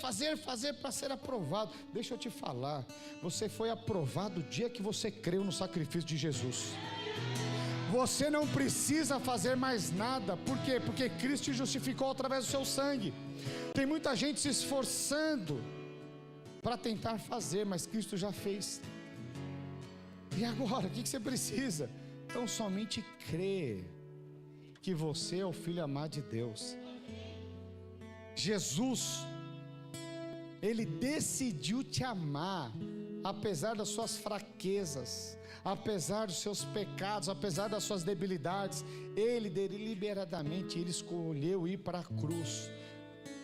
para ser aprovado. Deixa eu te falar, você foi aprovado o dia que você creu no sacrifício de Jesus. Você não precisa fazer mais nada. Por quê? Porque Cristo te justificou através do seu sangue. Tem muita gente se esforçando para tentar fazer, mas Cristo já fez. E agora, o que você precisa? Então somente crer que você é o filho amado de Deus. Jesus, Ele decidiu te amar, apesar das suas fraquezas, apesar dos seus pecados, apesar das suas debilidades. Ele deliberadamente, Ele escolheu ir para a cruz.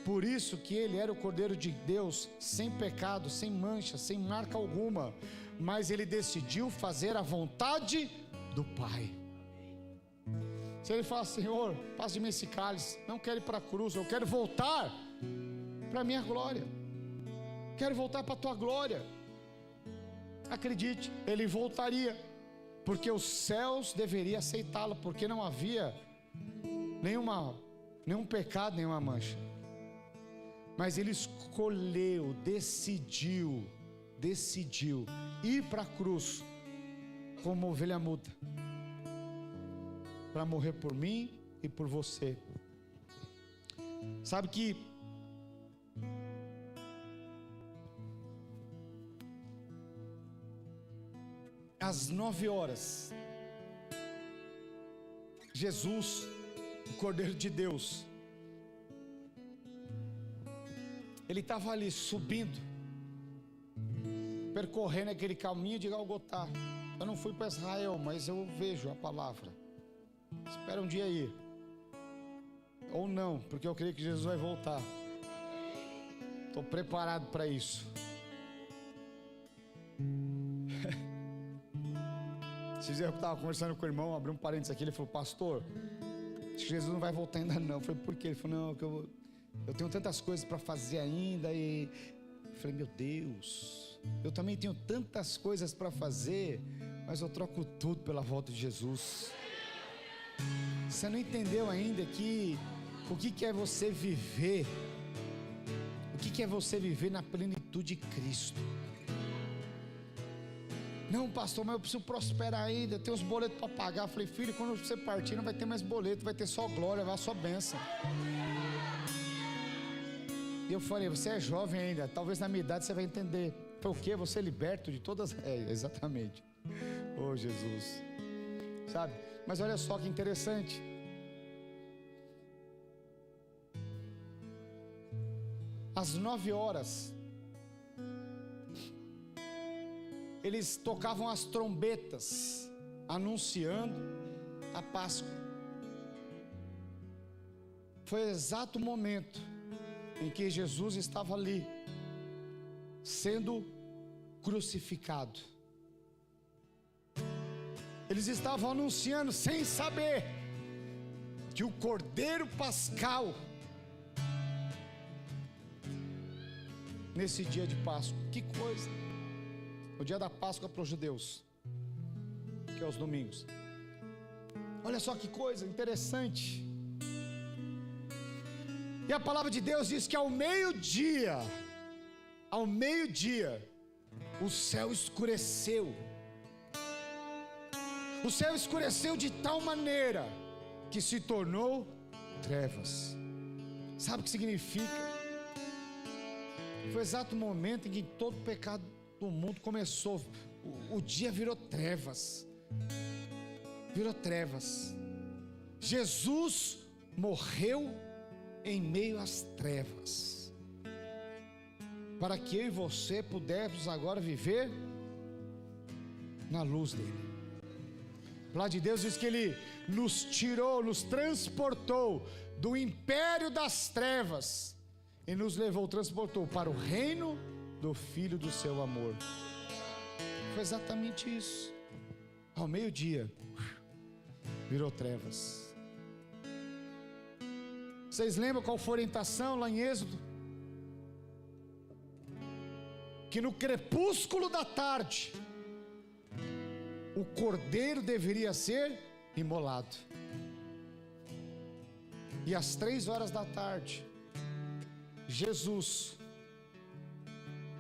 Por isso que Ele era o Cordeiro de Deus, sem pecado, sem mancha, sem marca alguma, mas Ele decidiu fazer a vontade do Pai. Se Ele fala: Senhor, passa de mim esse cálice, não quero ir para a cruz, eu quero voltar para a minha glória, quero voltar para a tua glória. Acredite, Ele voltaria, porque os céus deveriam aceitá-lo, porque não havia nenhum pecado, nenhuma mancha. Mas Ele escolheu, decidiu ir para a cruz como ovelha muda, para morrer por mim e por você. Sabe que às 9 horas, Jesus, o Cordeiro de Deus, Ele estava ali subindo, percorrendo aquele caminho de Golgotá. Eu não fui para Israel, mas eu vejo a palavra. Espera um dia aí, ou não, porque eu creio que Jesus vai voltar. Estou preparado para isso. Esses dias eu estava conversando com o irmão, abri um parênteses aqui, ele falou: pastor, acho que Jesus não vai voltar ainda não. Eu falei: por quê? Ele falou: não, que eu tenho tantas coisas para fazer ainda. E eu falei: meu Deus, eu também tenho tantas coisas para fazer, mas eu troco tudo pela volta de Jesus. Você não entendeu ainda que o que é você viver, o que é você viver na plenitude de Cristo. Não, pastor, mas eu preciso prosperar ainda, eu tenho os boletos para pagar. Eu falei: filho, quando você partir não vai ter mais boleto, vai ter só glória, vai só bênção. E eu falei: você é jovem ainda, talvez na minha idade você vai entender. Foi o quê? Você é liberto de todas... exatamente. Oh, Jesus. Sabe? Mas olha só que interessante. Às 9 horas, eles tocavam as trombetas, anunciando a Páscoa. Foi o exato momento em que Jesus estava ali, sendo crucificado. Eles estavam anunciando, sem saber, que o Cordeiro Pascal, nesse dia de Páscoa, que coisa! O dia da Páscoa para os judeus, que é os domingos. Olha só que coisa interessante. E a palavra de Deus diz que ao meio-dia, o céu escureceu. O céu escureceu de tal maneira que se tornou trevas. Sabe o que significa? Foi o exato momento em que todo o pecado do mundo começou. O dia virou trevas. Virou trevas. Jesus morreu em meio às trevas, para que eu e você pudéssemos agora viver na luz dele. A palavra de Deus diz que Ele nos tirou, nos transportou do império das trevas e nos levou, transportou para o reino do Filho do seu amor. Foi exatamente isso. Ao meio-dia virou trevas. Vocês lembram qual foi a orientação lá em Êxodo? Que no crepúsculo da tarde o cordeiro deveria ser imolado. E às 3 horas da tarde Jesus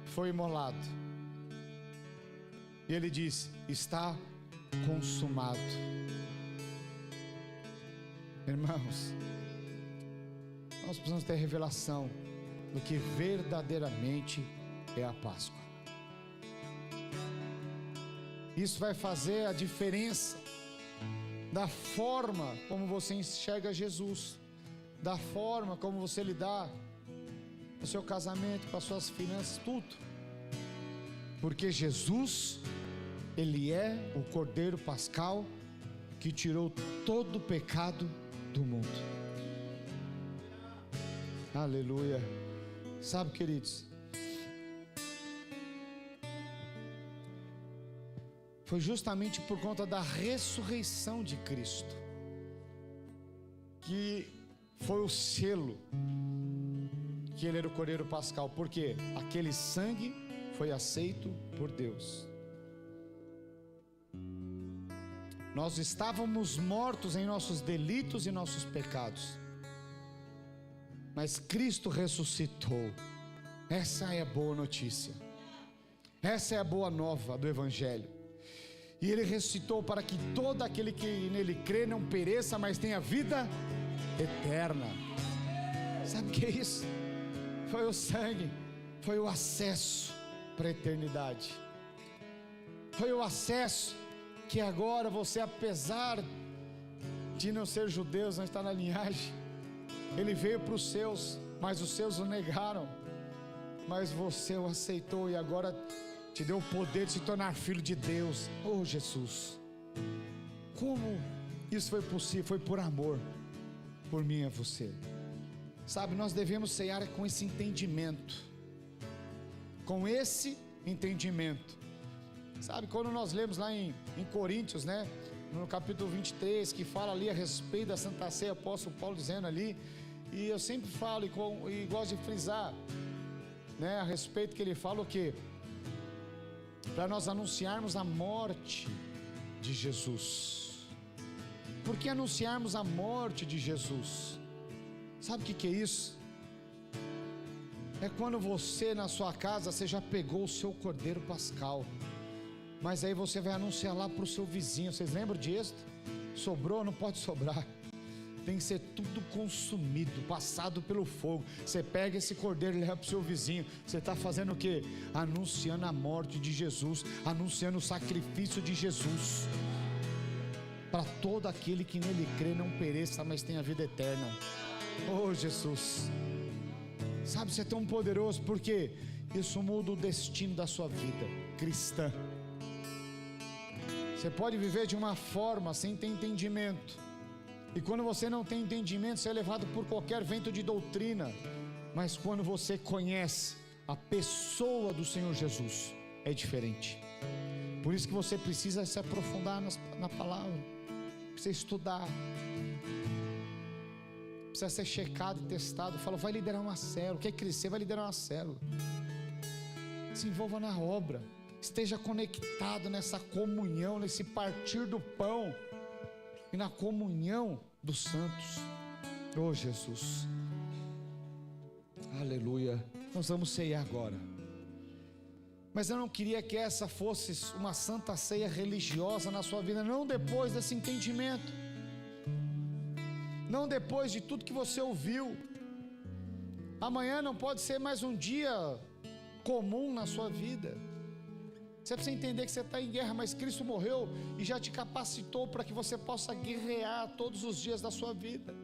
foi imolado. E ele disse: está consumado. Irmãos, nós precisamos ter revelação do que verdadeiramente é a Páscoa. Isso vai fazer a diferença da forma como você enxerga Jesus, da forma como você lidar no seu casamento, com as suas finanças, tudo. Porque Jesus, Ele é o Cordeiro Pascal que tirou todo o pecado do mundo. Aleluia. Sabe, queridos, foi justamente por conta da ressurreição de Cristo que foi o selo que Ele era o Cordeiro Pascal, porque aquele sangue foi aceito por Deus. Nós estávamos mortos em nossos delitos e nossos pecados, mas Cristo ressuscitou. Essa é a boa notícia, essa é a boa nova do Evangelho. E Ele ressuscitou para que todo aquele que nele crê não pereça, mas tenha vida eterna. Sabe o que é isso? Foi o sangue, foi o acesso para a eternidade. Foi o acesso que agora você, apesar de não ser judeu, não estar na linhagem, Ele veio para os seus, mas os seus o negaram, mas você o aceitou e agora te deu o poder de se tornar filho de Deus. Oh Jesus, como isso foi possível? Foi por amor, por mim e você. Sabe, nós devemos ceiar com esse entendimento, com esse entendimento. Sabe, quando nós lemos lá em Coríntios, né, no capítulo 23, que fala ali a respeito da Santa Ceia, o apóstolo Paulo dizendo ali, e eu sempre falo e gosto de frisar, né, a respeito que ele fala o quê? Para nós anunciarmos a morte de Jesus. Por que anunciarmos a morte de Jesus? Sabe o que é isso? É quando você na sua casa, você já pegou o seu Cordeiro Pascal, mas aí você vai anunciar lá para o seu vizinho. Vocês lembram disso? Sobrou? Não pode sobrar, tem que ser tudo consumido, passado pelo fogo. Você pega esse cordeiro e leva para o seu vizinho. Você está fazendo o quê? Anunciando a morte de Jesus, anunciando o sacrifício de Jesus, para todo aquele que nele crê não pereça, mas tenha vida eterna. Oh Jesus, sabe, você é tão poderoso, porque isso muda o destino da sua vida cristã. Você pode viver de uma forma sem ter entendimento, e quando você não tem entendimento, você é levado por qualquer vento de doutrina. Mas quando você conhece a pessoa do Senhor Jesus, é diferente. Por isso que você precisa se aprofundar na palavra, precisa estudar, precisa ser checado e testado. Fala, vai liderar uma célula, quer crescer, vai liderar uma célula. Se envolva na obra, esteja conectado nessa comunhão, nesse partir do pão e na comunhão dos santos. Oh Jesus, aleluia. Nós vamos ceiar agora, mas eu não queria que essa fosse uma santa ceia religiosa na sua vida. Não depois desse entendimento, não depois de tudo que você ouviu. Amanhã não pode ser mais um dia comum na sua vida. Você precisa entender que você está em guerra, mas Cristo morreu e já te capacitou para que você possa guerrear todos os dias da sua vida.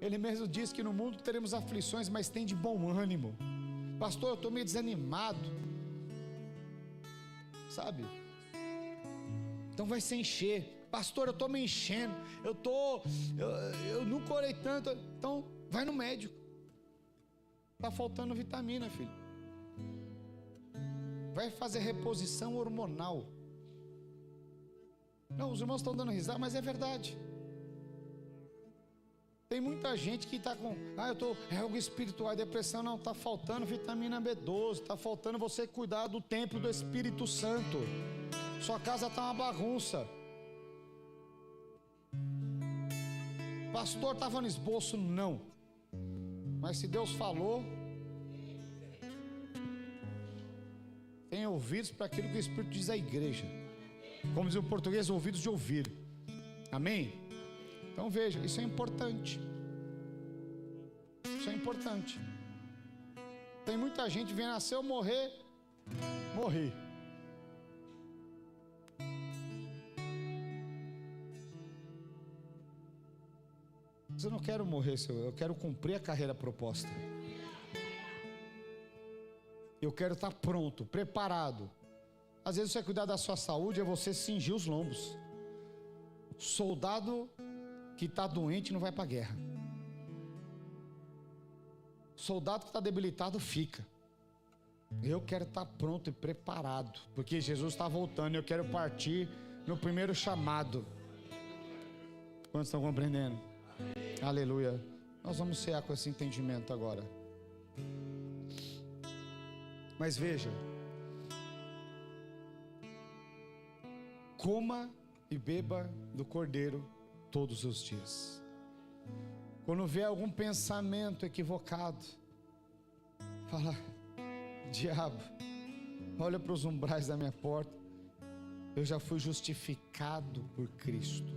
Ele mesmo diz que no mundo teremos aflições, mas tem de bom ânimo. Pastor, eu estou meio desanimado, sabe? Então vai se encher. Pastor, eu estou me enchendo, eu nunca orei tanto. Então vai no médico, está faltando vitamina, filho. Vai fazer reposição hormonal. Não, os irmãos estão dando risada, mas é verdade. Tem muita gente que está com, é algo espiritual, depressão. Não, está faltando vitamina B12, está faltando você cuidar do templo do Espírito Santo. Sua casa está uma bagunça. Pastor, estava no esboço, não. Mas se Deus falou, tem ouvidos para aquilo que o Espírito diz à igreja. Como diz o português, ouvidos de ouvir. Amém? Então veja, isso é importante. Isso é importante. Tem muita gente vem nascer ou morrer. Mas eu não quero morrer, Senhor. Eu quero cumprir a carreira proposta. eu quero estar pronto, preparado. Às vezes você cuidar da sua saúde é você cingir os lombos. Soldado que está doente não vai para a guerra. Soldado que está debilitado fica. Eu quero estar pronto e preparado, porque Jesus está voltando e eu quero partir no primeiro chamado. Quantos estão compreendendo? Aleluia. Nós vamos cear com esse entendimento agora. Mas veja, coma e beba do Cordeiro todos os dias. Quando vê algum pensamento equivocado, fala: diabo, olha para os umbrais da minha porta, eu já fui justificado por Cristo.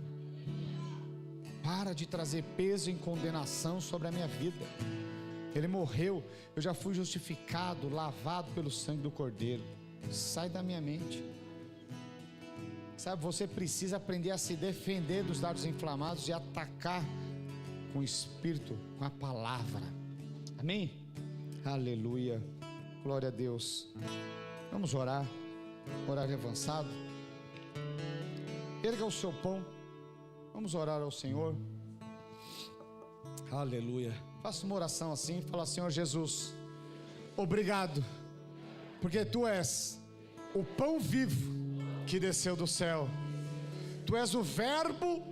Para de trazer peso e condenação sobre a minha vida. Ele morreu, eu já fui justificado, lavado pelo sangue do Cordeiro. Sai da minha mente. Sabe, você precisa aprender a se defender dos dardos inflamados e atacar com o Espírito, com a palavra. Amém? Aleluia. Glória a Deus. Vamos orar. Horário avançado. Erga o seu pão. Vamos orar ao Senhor. Aleluia. Faça uma oração assim. Fala: Senhor Jesus, obrigado, porque Tu és o pão vivo que desceu do céu. Tu és o verbo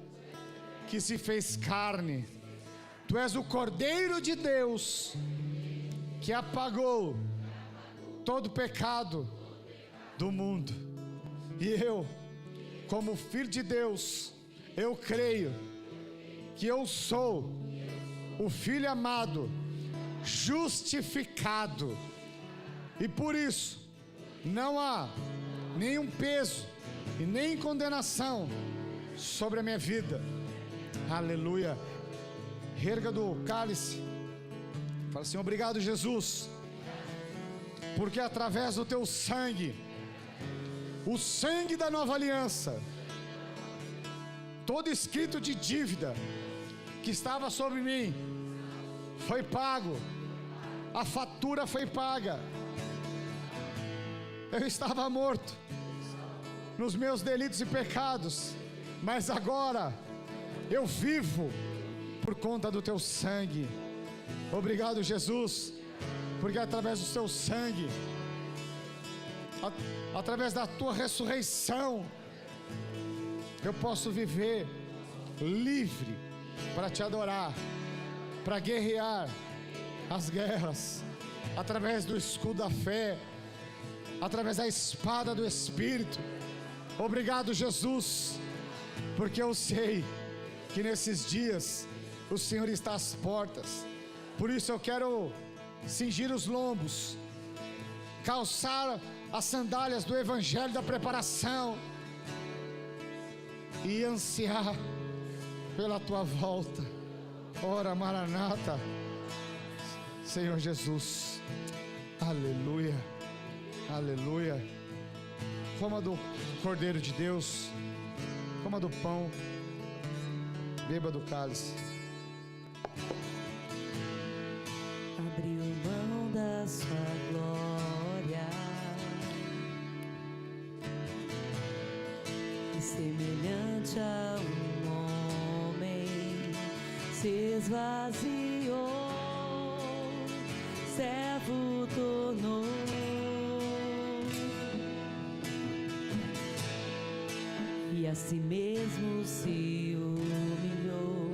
que se fez carne. Tu és o Cordeiro de Deus que apagou todo o pecado do mundo. E eu, como filho de Deus, eu creio que eu sou o filho amado, justificado, e por isso não há nenhum peso e nem condenação sobre a minha vida. Aleluia. Erga do cálice. Fala assim: obrigado, Jesus, porque através do Teu sangue, o sangue da nova aliança, todo escrito de dívida que estava sobre mim foi pago. A fatura foi paga. Eu estava morto nos meus delitos e pecados, mas agora eu vivo por conta do Teu sangue. Obrigado, Jesus, porque através do Teu sangue, através da Tua ressurreição, eu posso viver livre para Te adorar, para guerrear as guerras, através do escudo da fé, através da espada do Espírito. Obrigado, Jesus, porque eu sei que nesses dias o Senhor está às portas. Por isso eu quero cingir os lombos, calçar as sandálias do Evangelho da preparação e ansiar pela Tua volta. Ora, Maranata, Senhor Jesus. Aleluia, aleluia. Coma do Cordeiro de Deus, coma do pão, beba do cálice. Abriu mão da sua glória e semelhante a um homem se esvaziou, servo tornou e a si mesmo se humilhou.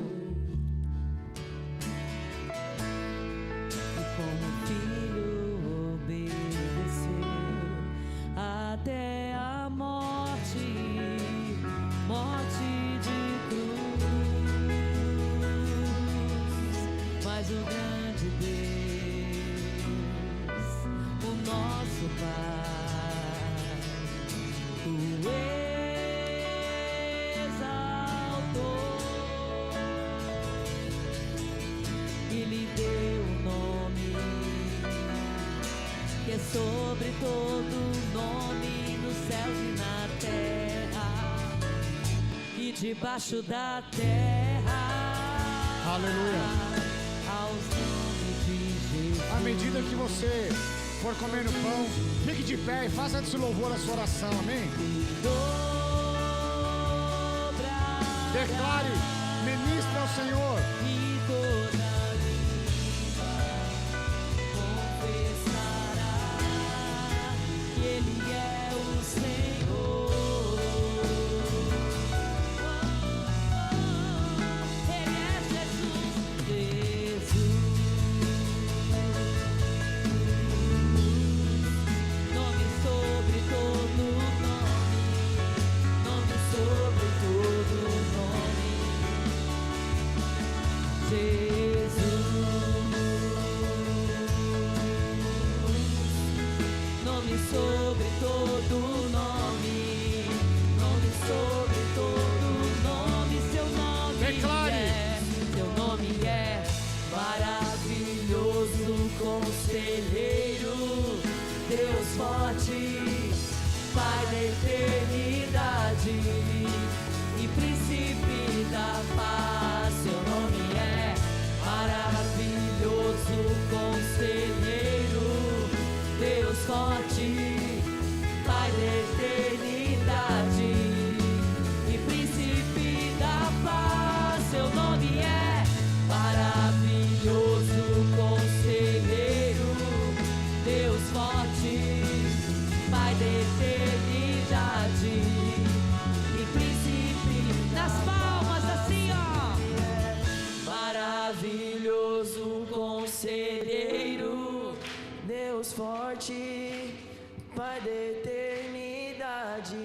Como filho obedeceu até a morte, morte de cruz. Mas o grande Deus, o nosso Pai, o exaltou e lhe deu o nome que é sobre todo nome, nos céus e na terra e debaixo da terra. Aleluia. Aos nomes de Jesus. À medida que você for comendo pão, fique de pé e faça desse louvor a sua oração, amém? Declare, ministre ao Senhor. E toda língua confessará que Ele é o Senhor. Ele é Jesus, Jesus. Nome sobre todo nome, nome sobre todo nome. Jesus, nome sobre todo nome, nome sobre todo nome. Seu nome Declare. seu nome é maravilhoso, conselheiro, Deus forte, Pai da eternidade e príncipe da paz. Seu nome é maravilhoso, conselheiro, Deus forte, Pai da eternidade e príncipe da paz. Seu nome é maravilhoso, conselheiro, Deus forte, Pai da eternidade e príncipe. Nas palmas assim, ó. Maravilhoso, conselheiro, Deus forte, Pai da eternidade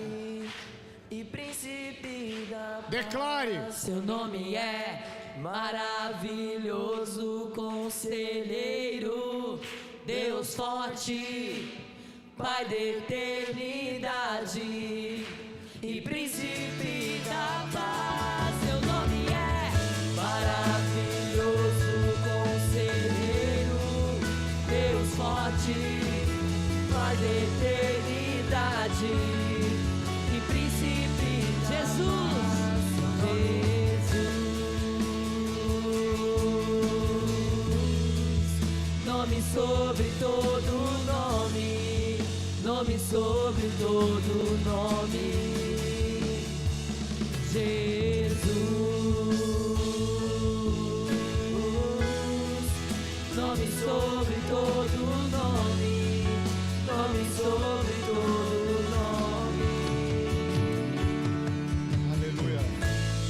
e príncipe da paz. Declare. Seu nome é maravilhoso, conselheiro, Deus forte, Pai da eternidade e príncipe da paz. Seu nome é maravilhoso, conselheiro, Deus forte, Pai da eternidade e príncipe. Jesus, Jesus, nome sobre todo nome, nome sobre todo nome. Jesus, nome sobre todo nome, nome sobre todo nome. Aleluia.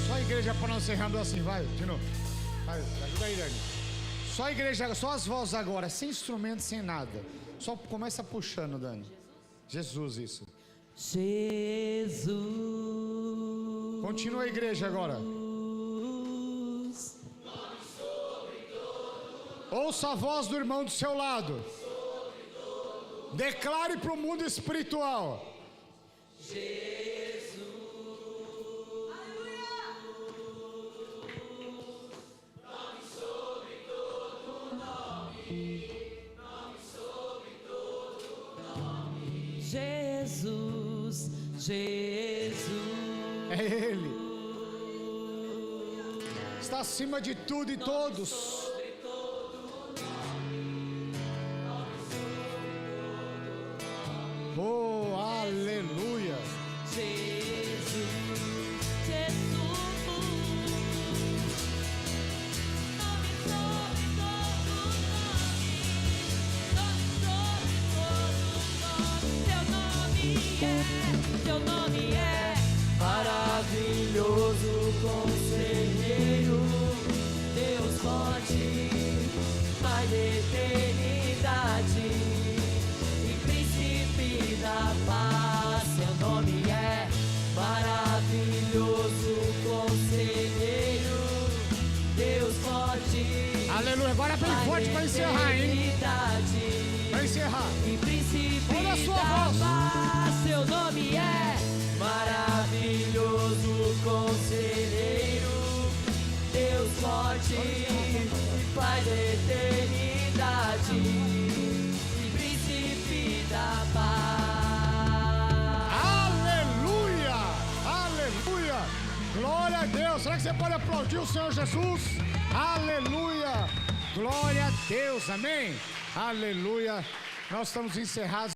Só a igreja para nós encerrando assim, vai, de novo. Vai, ajuda aí, Dani. Só a igreja, só as vozes agora, sem instrumento, sem nada. Só começa puxando, Dani. Jesus, isso. Jesus. Continua a igreja agora. Ouça a voz do irmão do seu lado. Declare para o mundo espiritual. Jesus, Jesus, É Ele. Está acima de tudo e todos. Oh, aleluia. Jesus, Jesus. Nome sobre todo nome, nome sobre todo nome. Teu nome é maravilhoso, conselheiro, Deus forte, Pai da eternidade e príncipe da paz. Seu nome é maravilhoso, conselheiro, Deus forte. Aleluia. Agora bem forte para encerrar, hein? Para encerrar. E príncipe Olha a sua da voz. paz. Seu nome é maravilhoso, conselheiro, Deus forte, Pai da eternidade e príncipe da paz. Aleluia. Aleluia. Glória a Deus. Será que você pode aplaudir o Senhor Jesus? Aleluia. Glória a Deus. Amém. Aleluia. Nós estamos encerrados.